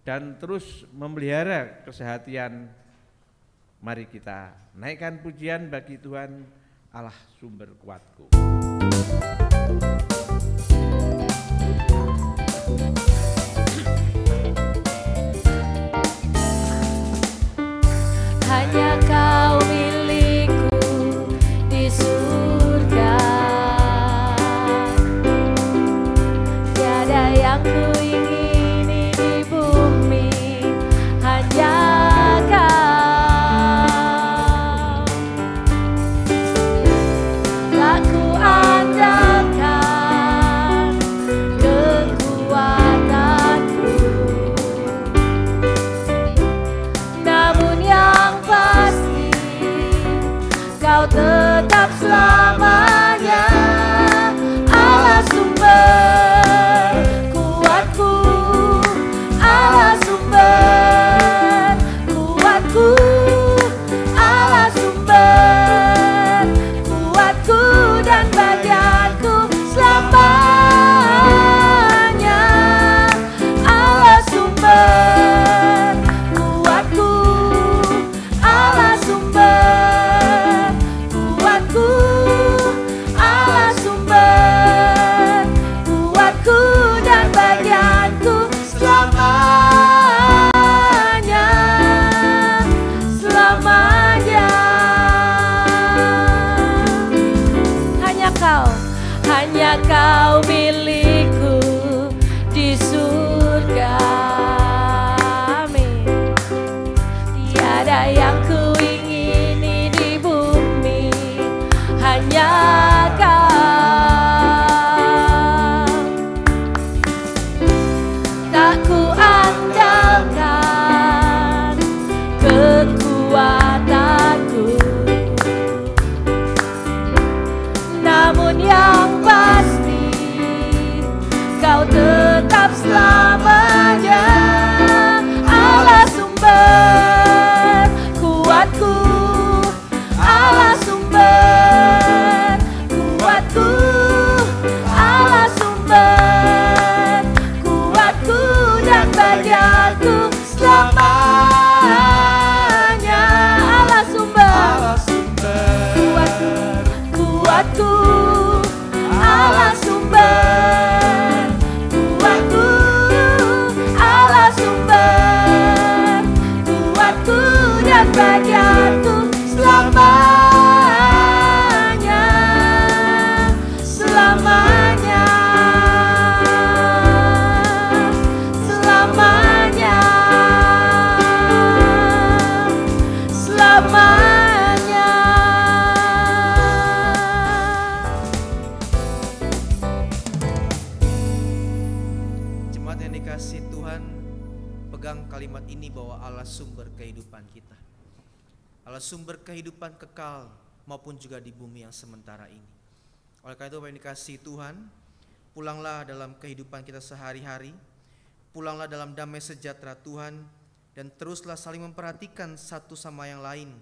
dan terus memelihara kesehatan. Mari kita naikkan pujian bagi Tuhan Allah sumber kuatku. Hanya Kau milikku di surga, tiada yang ku ingini di bumi, hanya Kau. Tak ku andalkan kekuatanku, namun yang pasti Kau tetap selamanya Allah sumber kuatku, Allah sumber kuatku, Allah sumber kuatku dan bagianku selamanya Allah sumber kuatku, Allah sumber kuatku, Allah sumber kuatku dan bagianku selamanya, selamanya. Hanya Kau milikku di surga. Amin. Tiada yang ku ingini di bumi, hanya Kau. Tak ku andalkan kekuatanku, namun yang pasti Kau tetap selamanya Allah sumber kuatku, Allah sumber kuatku, Allah sumber kuatku dan bagianku selamanya Allah sumber kuatku, Allah sumber kuatku, Allah sumber kuatku dan bagianku selamanya, selamanya, selamanya, selamanya. Jemaat yang dikasihi Tuhan, pegang kalimat ini bahwa Allah sumber kehidupan kita. Allah sumber kehidupan kekal maupun juga di bumi yang sementara ini. Oleh karena itu Bapak yang dikasihi Tuhan, pulanglah dalam kehidupan kita sehari-hari, pulanglah dalam damai sejahtera Tuhan, dan teruslah saling memperhatikan satu sama yang lain,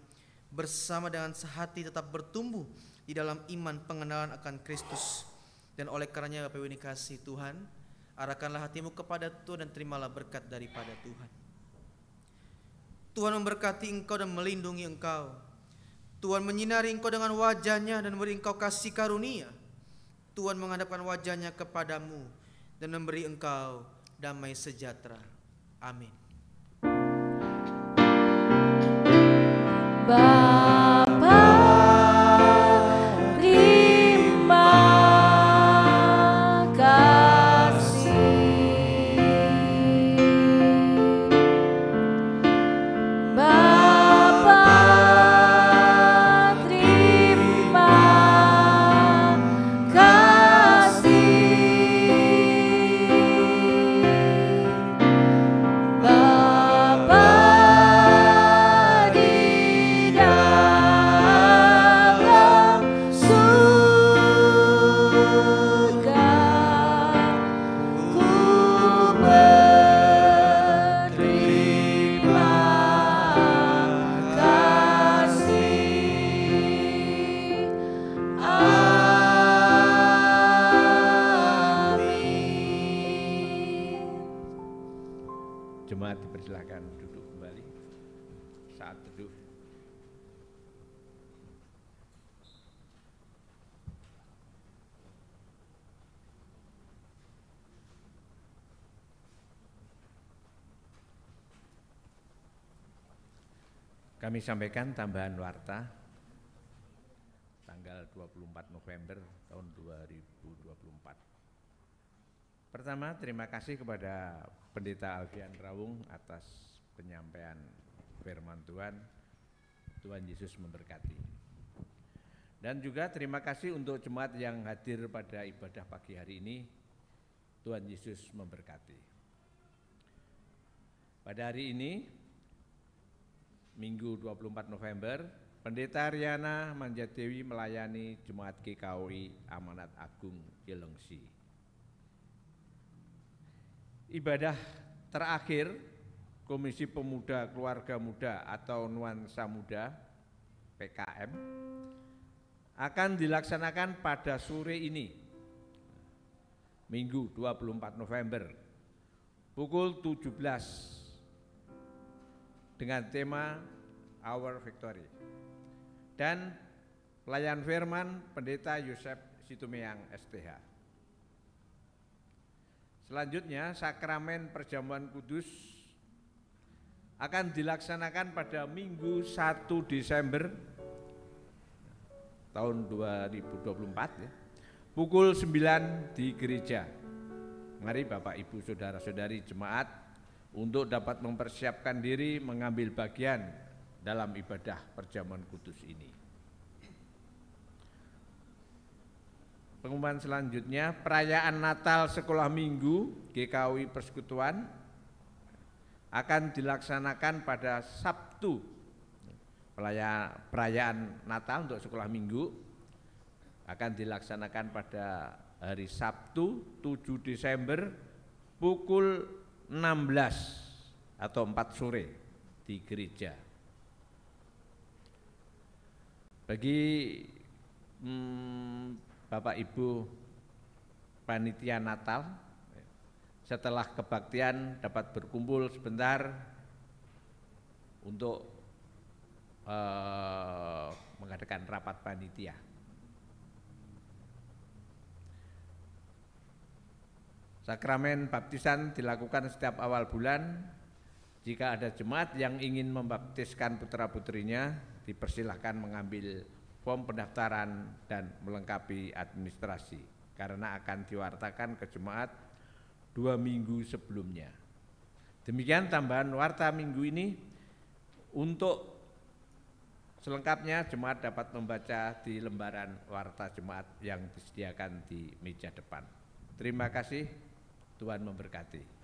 bersama dengan sehati tetap bertumbuh di dalam iman pengenalan akan Kristus. Dan oleh karenanya Bapak yang dikasihi Tuhan, arahkanlah hatimu kepada Tuhan dan terimalah berkat daripada Tuhan. Tuhan memberkati engkau dan melindungi engkau. Tuhan menyinari engkau dengan wajah-Nya dan memberi engkau kasih karunia. Tuhan menghadapkan wajah-Nya kepadamu dan memberi engkau damai sejahtera. Amin. Bapa di Jemaat dipersilakan duduk kembali saat teduh. Kami sampaikan tambahan warta tanggal 24 November tahun 2024. Pertama, terima kasih kepada Pendeta Alfian Rawung atas penyampaian firman Tuhan. Tuhan Yesus memberkati. Dan juga terima kasih untuk jemaat yang hadir pada ibadah pagi hari ini. Tuhan Yesus memberkati. Pada hari ini, Minggu 24 November, Pendeta Riana Manjadewi melayani Jemaat GKOI Amanat Agung Cilengsi. Ibadah terakhir Komisi Pemuda Keluarga Muda atau Nuansa Muda PKM akan dilaksanakan pada sore ini, Minggu 24 November, pukul 17 dengan tema Our Victory. Dan pelayan firman Pendeta Yosef Situmeang STH. Selanjutnya, sakramen perjamuan kudus akan dilaksanakan pada Minggu 1 Desember tahun 2024 ya, pukul 9 di gereja. Mari Bapak Ibu Saudara-saudari jemaat untuk dapat mempersiapkan diri mengambil bagian dalam ibadah perjamuan kudus ini. Pengumuman selanjutnya, perayaan Natal Sekolah Minggu GKOI Persekutuan akan dilaksanakan pada Sabtu. Perayaan Natal untuk sekolah minggu akan dilaksanakan pada hari Sabtu 7 Desember pukul 16 atau 4 sore di gereja. Bagi Bapak Ibu panitia Natal, setelah kebaktian dapat berkumpul sebentar untuk mengadakan rapat panitia. Sakramen baptisan dilakukan setiap awal bulan. Jika ada jemaat yang ingin membaptiskan putra-putrinya, dipersilahkan mengambil form pendaftaran dan melengkapi administrasi, karena akan diwartakan ke jemaat 2 minggu sebelumnya. Demikian tambahan warta minggu ini. Untuk selengkapnya jemaat dapat membaca di lembaran warta jemaat yang disediakan di meja depan. Terima kasih, Tuhan memberkati.